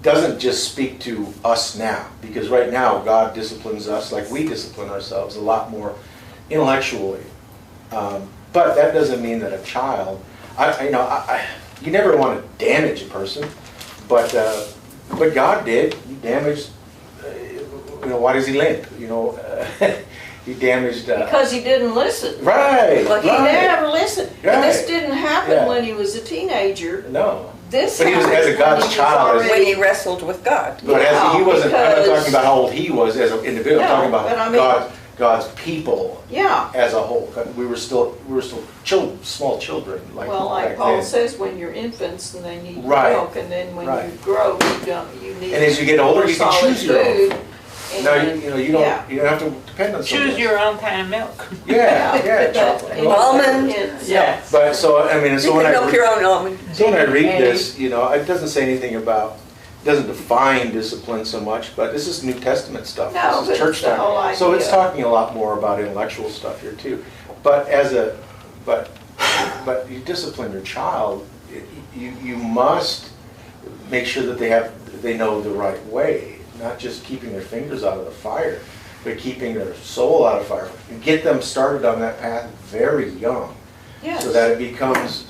doesn't just speak to us now, because right now God disciplines us like we discipline ourselves a lot more intellectually. But that doesn't mean that a child, you never want to damage a person, but God did. He damaged. You know, why does he limp? You know, he damaged. Because he didn't listen. Right. Well, he never listened. Right. And this didn't happen Yeah. when he was a teenager. No. This But he was as a God's child. When he wrestled with God. But he wasn't. I'm not because- talking about how old he was as an individual. I'm talking No, but I about mean- God's people Yeah. as a whole. We were still children, small children. Well, like back Paul then. says, when you're infants and they need Right. milk, and then when Right. you grow, you need. And as you get older, you can solid choose your own. food. No, And- you don't. yeah. You don't have to depend on someone. Choose your own kind of milk. Yeah, but, chocolate. you know, Almond. it's- Yeah. But so I mean, You so when can I milk your own almond. so when I read this, you know, it doesn't say anything about, doesn't define discipline so much, but this is New Testament stuff. No, This is but church it's the whole time. So it's idea. talking a lot more about intellectual stuff here too. But but you discipline your child, you must make sure that they know the right way, not just keeping their fingers out of the fire, but keeping their soul out of fire. And get them started on that path very young. Yes. So that it becomes,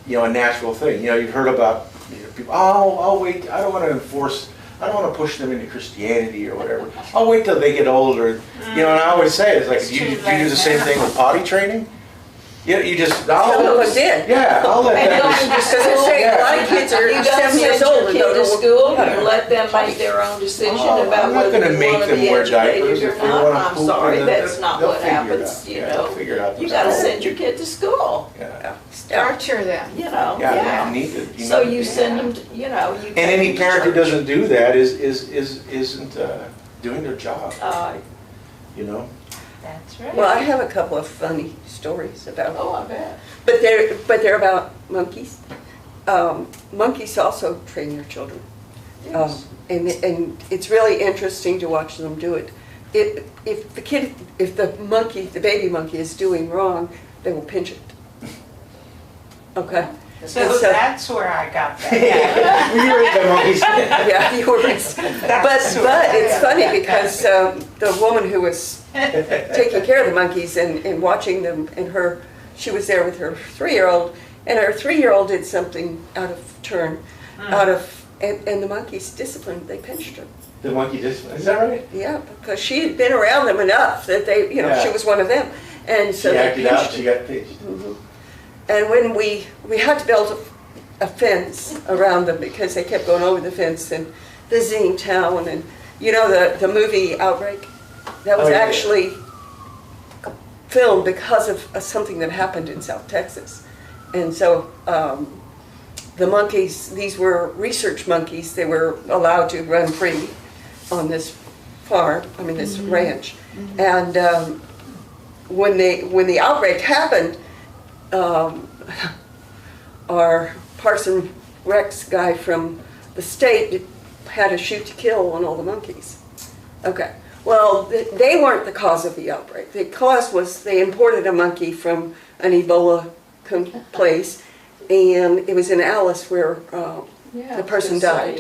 you know, a natural thing. You know, you've heard about, you know, people, oh, I'll wait, I don't want to push them into Christianity or whatever. I'll wait till they get older. You know, and I always say, it's like, It's do you too do late the same now. thing with potty training? You just, Some of us did. Yeah, I'll let And them don't just. you just Because they say a lot Yeah. of kids are You don't 7 years send old your and kid don't to know school, how to- you let them make their own decision Oh, about I'm not whether gonna you make want to them be wear diapers educated or if they not. wanna I'm poop, sorry, and that's not they'll what figure it happens, out. you Yeah, know. they'll figure it out You gotta themselves. send your kid to school, Yeah, Structure them. you know, yeah, yeah. you need to. So need you to- send them, to, you know, you. And take any them to parent who church. doesn't do that isn't doing their job, you know? That's right. Well, I have a couple of funny stories about, Oh, I bet. but they're about monkeys. Monkeys also train your children. Yes. And it's really interesting to watch them do it. If the monkey, the baby monkey is doing wrong, they will pinch it. Okay? So And that's where I got that. We were at the monkeys. Yeah, you were, but it's funny because the woman who was taking care of the monkeys and watching them, and she was there with her 3-year-old, and her 3-year-old did something out of turn, and the monkeys disciplined, they pinched her. The monkey discipline, is that right? Yeah, because she had been around them enough that they, you know, Yeah. she was one of them, and so She they acted out, pinched she her. got pinched. And when we had to build a fence around them because they kept going over the fence and visiting town, and you know the movie Outbreak, that was Oh, yeah. actually filmed because of something that happened in South Texas. And so the monkeys, these were research monkeys, they were allowed to run free on this farm, this ranch. And when the outbreak happened, our Parks and Recs guy from the state had a shoot to kill on all the monkeys. Okay, well, they weren't the cause of the outbreak. The cause was they imported a monkey from an Ebola place, and it was in Alice where Yeah, the person I was gonna died.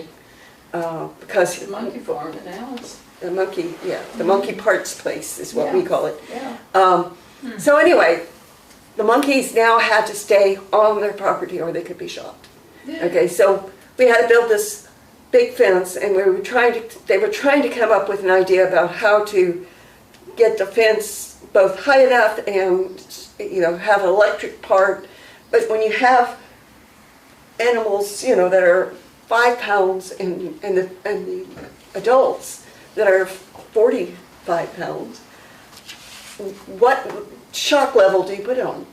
say, Because The monkey farm in Alice. the monkey parts place is what we Yeah. call it. Yeah. So anyway, the monkeys now had to stay on their property or they could be shot. Okay, so we had to build this big fence, and they were trying to come up with an idea about how to get the fence both high enough and, you know, have an electric part. But when you have animals, you know, that are 5 pounds and the adults that are 45 pounds, what shock level do you put it on?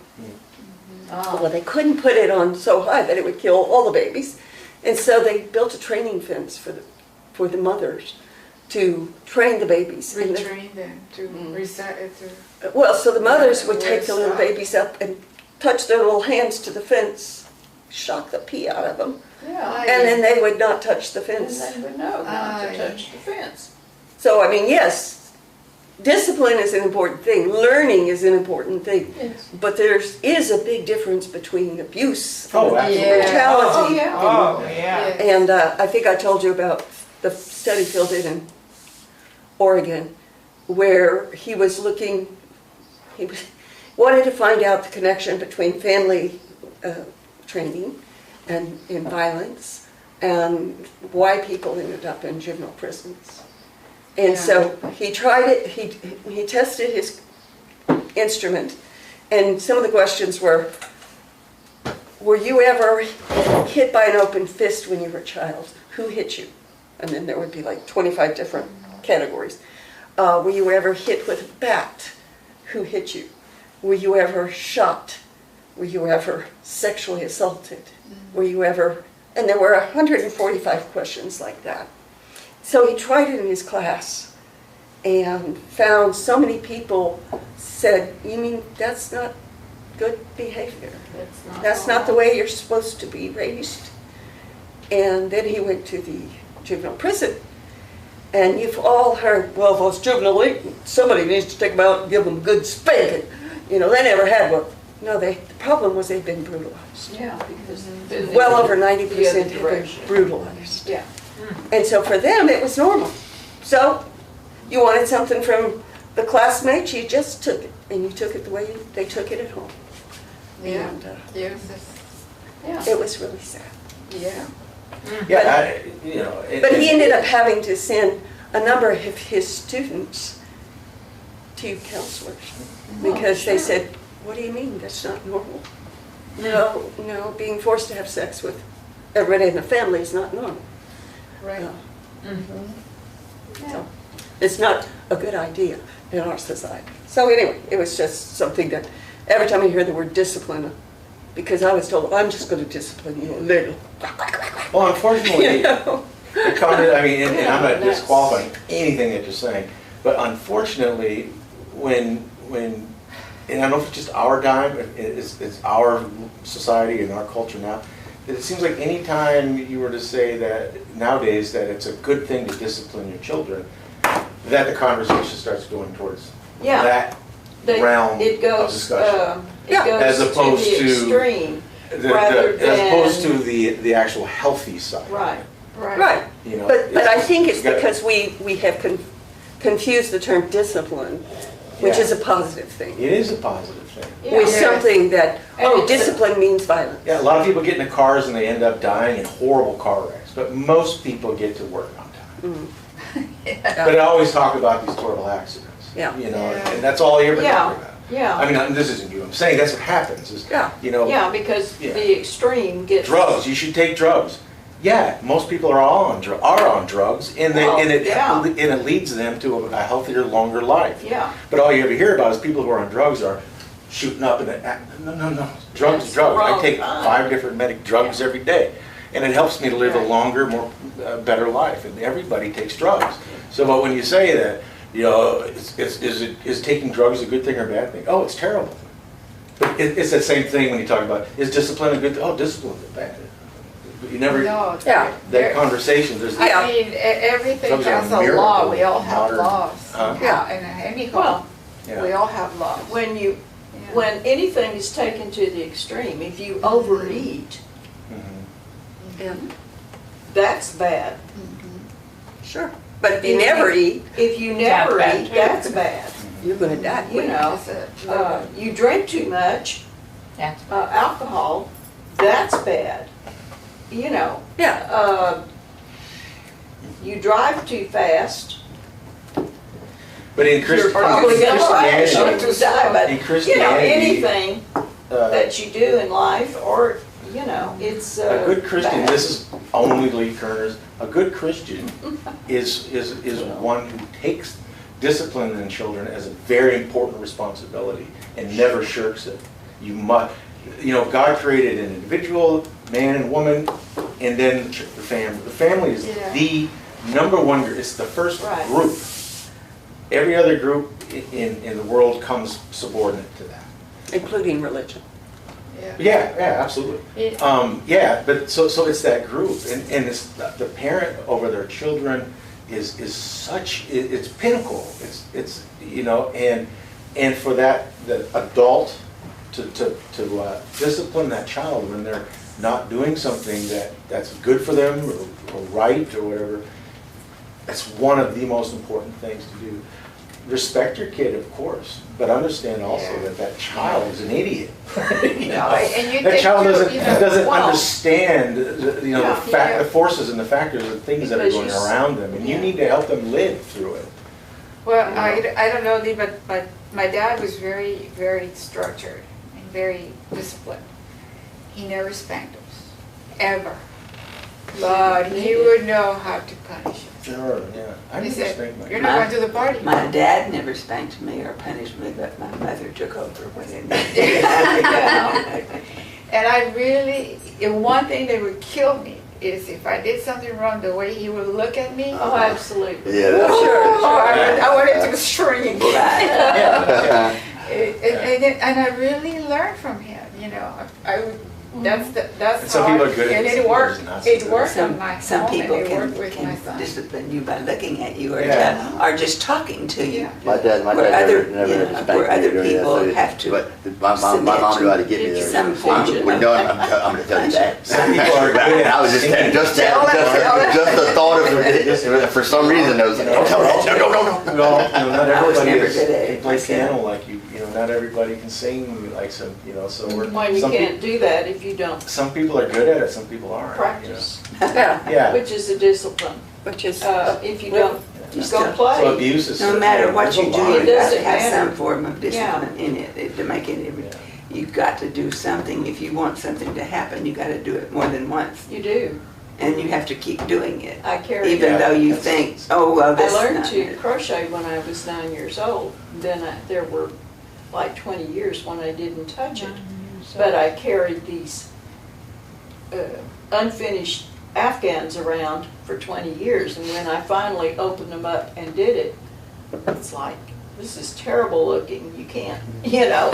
Well, they couldn't put it on so high that it would kill all the babies. And so they built a training fence for the mothers to train the babies. Retrain them to recite to. Well, so the mothers would take the little babies up and touch their little hands to the fence, shock the pee out of them, Yeah. and then they would not touch the And fence. they would know not to touch the fence. So, I mean, yes, discipline is an important thing. Learning is an important thing. Yes. But there is a big difference between abuse Oh, and absolutely. brutality. Oh, yeah. Oh, yeah. And I think I told you about the study Phil did in Oregon, where he wanted to find out the connection between family training and violence and why people ended up in juvenile prisons. And so he tried it, he tested his instrument, and some of the questions were you ever hit by an open fist when you were a child? Who hit you? And then there would be like 25 different categories. Were you ever hit with a bat? Who hit you? Were you ever shot? Were you ever sexually assaulted? Were you ever... And there were 145 questions like that. So he tried it in his class and found so many people said, you mean that's not good behavior? That's not the way you're supposed to be raised. And then he went to the juvenile prison. And you've all heard, well, those juvenile, somebody needs to take them out and give them a good spanking. You know, they never had one. No, the problem was they'd been brutalized. Yeah, because Well over 90% the other had been direction. brutalized. Yeah. And so for them, it was normal. So you wanted something from the classmates, you just took it. And you took it the way they took it at home. Yeah. And Yes. Yeah. it was really sad. Yeah. Yeah, But he ended up having to send a number of his students to counselors because they said, what do you mean that's not normal? No, being forced to have sex with everybody in the family is not normal. Right. So it's not a good idea in our society. So anyway, it was just something that every time I hear the word discipline, because I was told, I'm just going to discipline you a little. Well, unfortunately, You know? the comment, I mean, and I'm not that's- disqualifying anything that you're saying, but unfortunately, when, and I don't know if it's just our time, it's our society and our culture now, that it seems like any time you were to say that nowadays that it's a good thing to discipline your children, that the conversation starts going towards Yeah. that realm It of goes, discussion. it goes As opposed to the to- extreme, rather As opposed to than- the actual healthy side. right. Right. You know, But I think it's gotta- because we have confused the term discipline, which Yeah. is a positive thing, It is a positive thing. with Yeah. something that, And oh, it's a- discipline means violence. Yeah, a lot of people get in the cars and they end up dying in horrible car wrecks, but most people get to work on time. But I always talk about these horrible accidents. Yeah. You know, Yeah. and that's all I ever Yeah. talk about. Yeah. I mean, this isn't you, I'm saying that's what happens, is, Yeah. you know, Yeah, because Yeah. the extreme gets. drugs, you should take drugs. Yeah, most people are on drugs, and Well, yeah. it leads them to a healthier, longer life. Yeah. But all you ever hear about is people who are on drugs are shooting up and no. Drugs That's is drugs. I wrong take time. 5 different drugs every day. And it helps me to live a Right. longer, more better life. And everybody takes drugs. So, but when you say that, you know, is taking drugs a good thing or a bad thing? Oh, it's terrible. But it's the same thing when you talk about, is discipline a good thing? Oh, discipline is bad. But you never, No. Yeah. that conversation, there's, Yeah. I mean, everything Drugs are has a a miracle law. We all in have modern- laws. Yeah. In any home, Well, we yeah. all have laws. when Yeah. when anything is taken to the extreme, if you overeat, Mhm. Yeah, that's bad. sure. But if you never eat, If you That's never bad eat, too. that's bad. you're gonna die. You know, you drink too much, That's alcohol, that's bad. You know, Yeah, you drive too fast, But in you're probably gonna crash or die, but, in you know, Christianity, anything uh, that you do in life, or, you know, it's, a good Christian, bad. this is only Lee Koerner's, a good Christian is one who takes discipline in children as a very important responsibility and never shirks it. You must, you know, God created an individual, man and woman, and then the family. The family is Yeah. the number one group, it's the first Right. group. Every other group in the world comes subordinate to that. including religion. Yeah, absolutely. Yeah, but so it's that group, and it's the parent over their children is such, it's pinnacle. It's you know, and for that the adult to discipline that child when they're not doing something that's good for them or right or whatever. That's one of the most important things to do. Respect your kid, of course, but understand also that child is an idiot. You know? And you That think child you- doesn't you know, doesn't well, understand the forces and the factors and things that are Because going you s- around them, and you yeah. need to help them live through it. Well, I don't know, Lee, but my dad was very, very structured and very disciplined. He never spanked us, ever. But he would know how to punish us. Sure, yeah. I He never said, spanked my "You're kid. not going to the party." My dad never spanked me or punished me, but my mother took over when it And I really, and one thing that would kill me is if I did something wrong, the way he would look at me. Oh, absolutely. Yeah, that's I wanted to scream. Yeah. And I really learned from him, you know. That's And some how, people are good at and it discipline worked. and not so It good. worked on my Some home, people and it worked with my can son. discipline you by looking at you or Yeah. or just talking to you. Yeah. My dad Where never other- spanked where me other during that, people so- have to But my mom submit knew how to get me to there. some form of- Well, no, I'm gonna tell you that. Some people are good at I was just thinking. just Tell the thought of it, for some reason, I was like, don't tell me, no. Well, you know, not I was everybody never good at can it play myself. piano like you. You know, not everybody can sing like some. You know, so we're. Well, you some can't do that if you don't Some people are good at it. Some people aren't. practice, Yeah, Yeah. which is a discipline. which is, If you don't, You go still- So play. abuse is. No matter what you do, It you got to doesn't have some matter. form of discipline in it to make it. You've got to do something. If you want something to happen, you got to do it more than once, You do. and you have to keep doing it, I carried even Yeah. though you think, oh well, I this is learned not to it. crochet when I was 9 years old. Then there were like 20 years when I didn't touch it. But I carried these unfinished Afghans around for 20 years. And when I finally opened them up and did it, it's like, this is terrible looking. You can't, you know,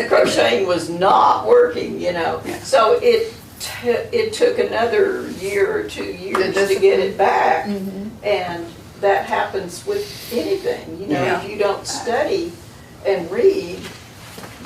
crocheting was not working, you know. So it took another year or 2 years to get it back. And that happens with anything, you know, if you don't study and read,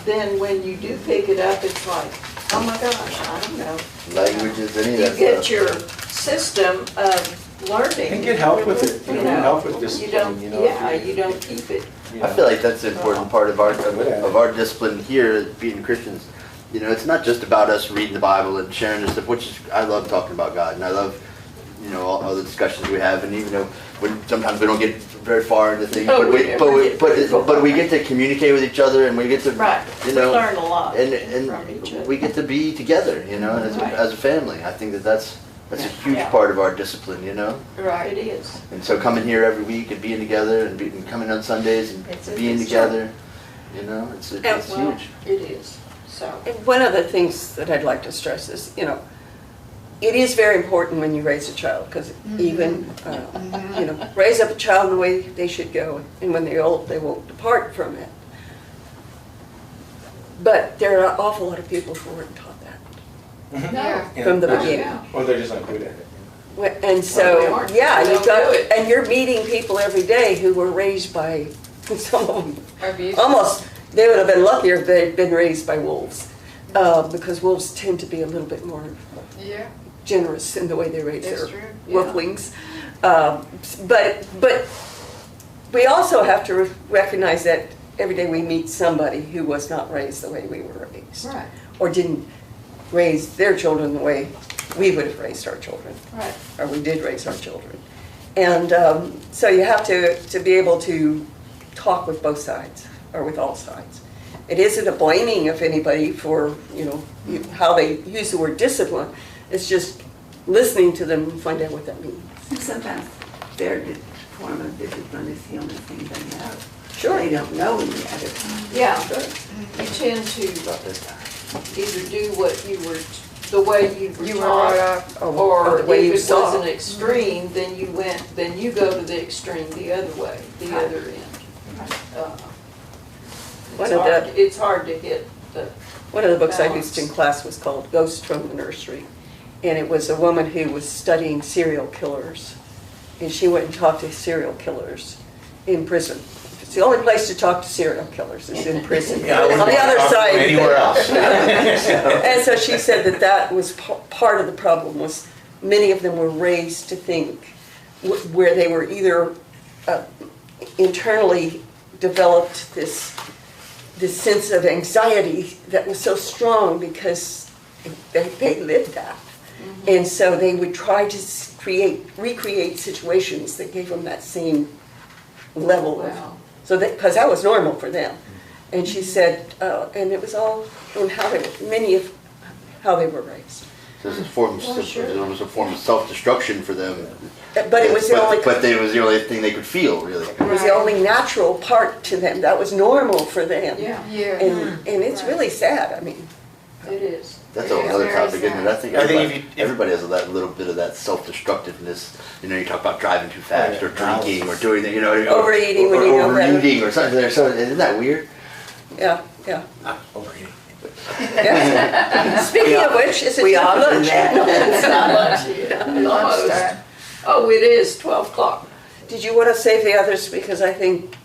then when you do pick it up, it's like, oh my gosh, I don't know. Languages, any of You that get stuff. your system of learning. And get help with it. You know, get help with You discipline. don't, You know, yeah, if you don't keep it. you know. I feel like that's an important part of our discipline here, being Christians. You know, it's not just about us reading the Bible and sharing this stuff, which is, I love talking about God, and I love, you know, all the discussions we have, and even though sometimes we don't get very far into things, No, but we never get very far. but we get to communicate with each other, and we get to, Right, you we know, learn a lot and from each other. we get to be together, you know, as, Right. as a family. I think that's a huge Yeah. part of our discipline, you know. Right. It is. And so coming here every week and being together and coming on Sundays and It's being true. together, you know, it's Well, huge. it is, so. and one of the things that I'd like to stress is, you know, it is very important when you raise a child, because even, you know, raise up a child in the way they should go, and when they're old, they won't depart from it. But there are an awful lot of people who weren't taught that. Mhm. Yeah. Yeah. From the Or- beginning. Or they're just not good at it. And Well, they so, aren't. yeah, They you've don't got, do it. and you're meeting people every day who were raised by, some of them, Abuse. almost, they would have been luckier if they'd been raised by wolves. Because wolves tend to be a little bit more Yeah, generous in the way they raise that's their true. Yeah. wolflings. But we also have to recognize that every day we meet somebody who was not raised the way we were raised. Right, Or didn't raise their children the way we would have raised our children. right. Or we did raise our children. And so you have to be able to talk with both sides, or with all sides. It isn't a blaming of anybody for, how they use the word discipline. It's just listening to them and find out what that means. And sometimes their form of discipline is the only thing they know. Sure. They don't know any other time. Yeah, Sure. you tend to either do what you were, the way you were You were brought taught, up. or the way if you it saw. was an extreme, then you go to the extreme the other way, the other end. One of the- It's hard to hit the, One of the books I Balance. used in class was called Ghost from the Nursery. And it was a woman who was studying serial killers. And she went and talked to serial killers in prison. It's the only place to talk to serial killers is in prison. Yeah, I On wouldn't the want to other talk to side. them anywhere else. And so she said that was part of the problem, was many of them were raised to think where they were either internally developed this sense of anxiety that was so strong because they lived that. And so they would try to recreate situations that gave them that same level of, wow. so that, because that was normal for them. And she said, and it was all in many of how they were raised. So it's a form, Well, sure. it was a form of self-destruction for them. But it was the only, But it was the only thing they could feel, really. it was the only natural part to them. That was normal for them. Yeah, Yeah. And it's really sad, I mean. it is. That's Yeah, another very topic, isn't it? I think I think everybody, if you- everybody has that little bit of that self-destructiveness. You talk about driving too fast, or Yeah. drinking, or doing, Overeating when you know better. overeating, or something. So isn't that weird? Yeah, yeah. Not overeating. Yeah. Speaking of which, is it We time all for do lunch? that. It's not much yet, almost. Lunchtime. Oh, it is 12 o'clock. Did you want to save the others, because I think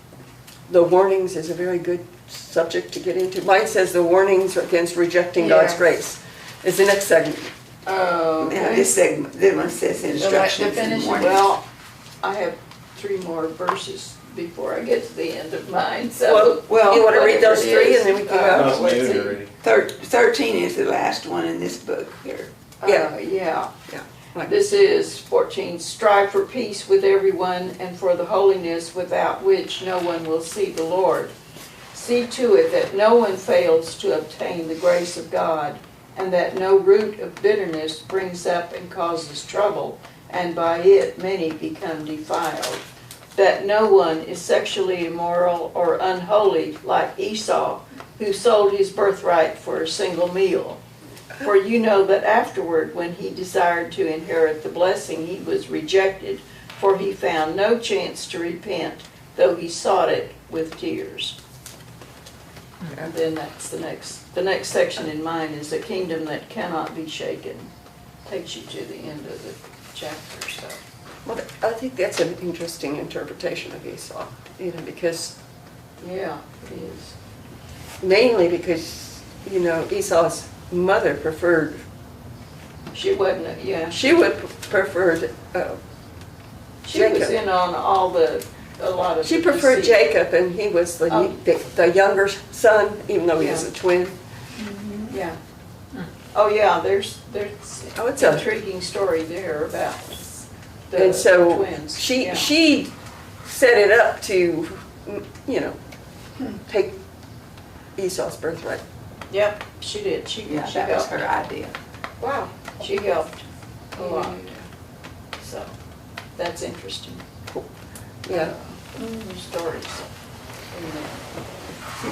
the warnings is a very good subject to get into. Mine says the warnings against rejecting God's Yeah. grace. Is the next segment. Oh, Now, this segment, this one says instructions and finishing- warnings. well, I have 3 more verses before I get to the end of mine, so. Well, You want to read whatever those it 3 is, and then we can No, go? it's let's muted see. already. 13 is the last one in this book here. Yeah. Yeah. Right. This is 14, strive for peace with everyone and for the holiness without which no one will see the Lord. See to it that no one fails to obtain the grace of God, and that no root of bitterness springs up and causes trouble, and by it many become defiled. That no one is sexually immoral or unholy like Esau, who sold his birthright for a single meal. For you know that afterward, when he desired to inherit the blessing, he was rejected, for he found no chance to repent, though he sought it with tears. And then that's the next section in mine is a kingdom that cannot be shaken. Takes you to the end of the chapter, so. Well, I think that's an interesting interpretation of Esau, because, Yeah, it is. mainly because, Esau's mother preferred, She wasn't, yeah. she would preferred, She was Jacob. in on a lot of. she the preferred deceit. Jacob, and he was the, Oh. the younger son, even though he was Yeah. a twin. Yeah. Oh, yeah, there's Oh, it's a- intriguing story there about the And so twins. she Yeah. she set it up to, take Esau's birthright. Yep, she did. She Yeah, she that was helped. her idea. Wow, she helped a lot. So, that's interesting. Yeah. Stories.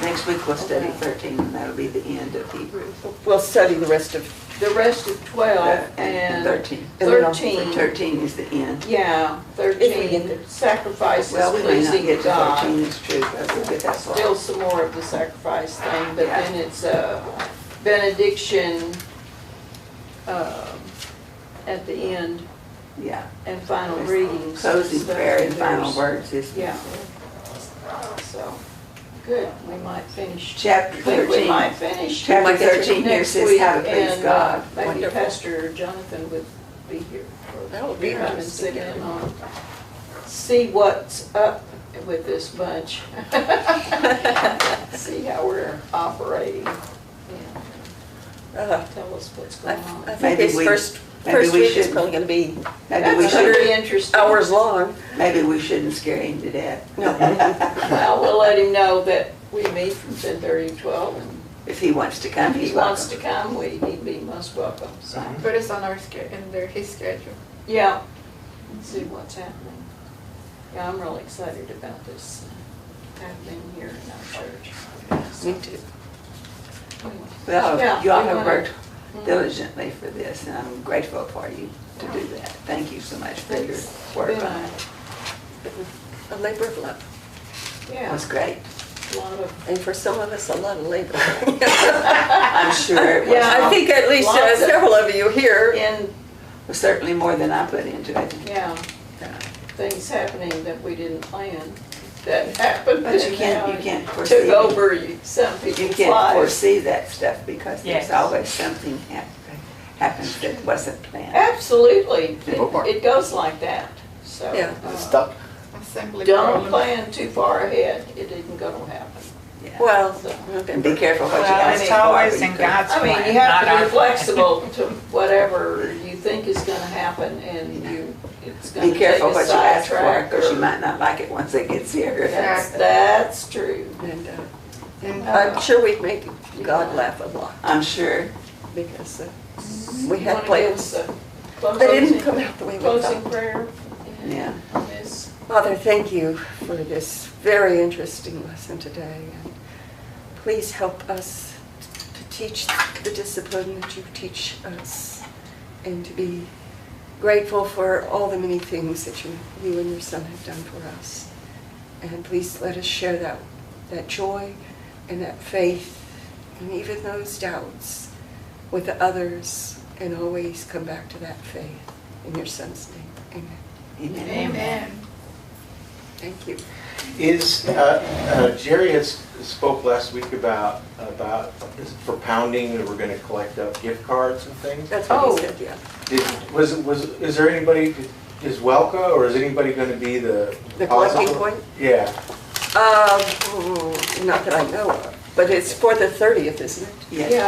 Next week we'll study 13, and that'll be the end of Hebrews. We'll study the rest of, The rest of 12 And and 13. And then I'll- 13. 13 is the end. Yeah, If we 13, get sacrifices Well, we may not pleasing get to God. 13, it's true, but we'll get that far. Still some more of the sacrifice thing, but Yeah. then it's a benediction at the end Yeah. and final readings. Closing Stuff. prayer and final There's- words is. Yeah. So, good, we might finish. Chapter I think we 13. might finish. Chapter might get to 13 here next says week, how to praise and, God. Maybe Wonderful. Pastor Jonathan would be here. That would be Come and interesting. sit in on, see what's up with this bunch. See how we're operating. Yeah. Tell us what's I going on. think Maybe this we- first maybe we week is should- probably going to be Maybe we That's gonna should, be interesting. hours long. maybe we shouldn't scare him to death. Well, we'll let him know that we meet from 10:30 to 12, and If he wants to come, if he's he wants welcome. to come, he'd be most welcome, so. Put us on our his schedule. Yeah, and see what's happening. Yeah, I'm really excited about this happening here in our church. Me too. Well, Yeah, you all we have wanna- worked diligently for this, and I'm grateful for you to do that. Thank you so much for your It's work been on it. A labor of love. It Yeah, was great. a lot of, And for some of us, a lot of labor. I'm sure it was. Yeah. I think at least Lots of- several of you here. in, Certainly more than I put into it. yeah, things happening that we didn't plan, that happened. But you and can't, now you can't it foresee. Took over some You people's can't lives. foresee that stuff because Yes. there's always something happens that wasn't planned. Absolutely, Bookmark. it goes like that, so. Yeah. It's stuck. Assembly Don't problem. plan too far ahead, it isn't gonna happen. Yeah. Well, So- And be careful what you Well, ask it's for. always but you in could- God's I mean, plan, you have not to our be plan. flexible to whatever you think is gonna happen, and it's gonna Be take careful a what you ask for, sidetrack. because you might not like it once it gets here. That's true. And I'm sure we've made God laugh a lot I'm sure. because we had Wanna give plans. us a They didn't closing- come out the way we Closing thought. prayer. Yeah. Miss. Father, thank you for this very interesting lesson today. And please help us to teach the discipline that you teach us and to be grateful for all the many things that you and your son have done for us. And please let us share that joy and that faith and even those doubts with the others and always come back to that faith. In your son's name, amen. Amen. Amen. Thank you. Is, Jerry has spoke last week about for pounding, that we're gonna collect up gift cards and things. That's what Oh. he said, yeah. Is there anybody, is Welka, or is anybody gonna be the? The collecting depositor? point? Yeah. Not that I know of, but it's for the 30th, isn't it? Yes. Yeah.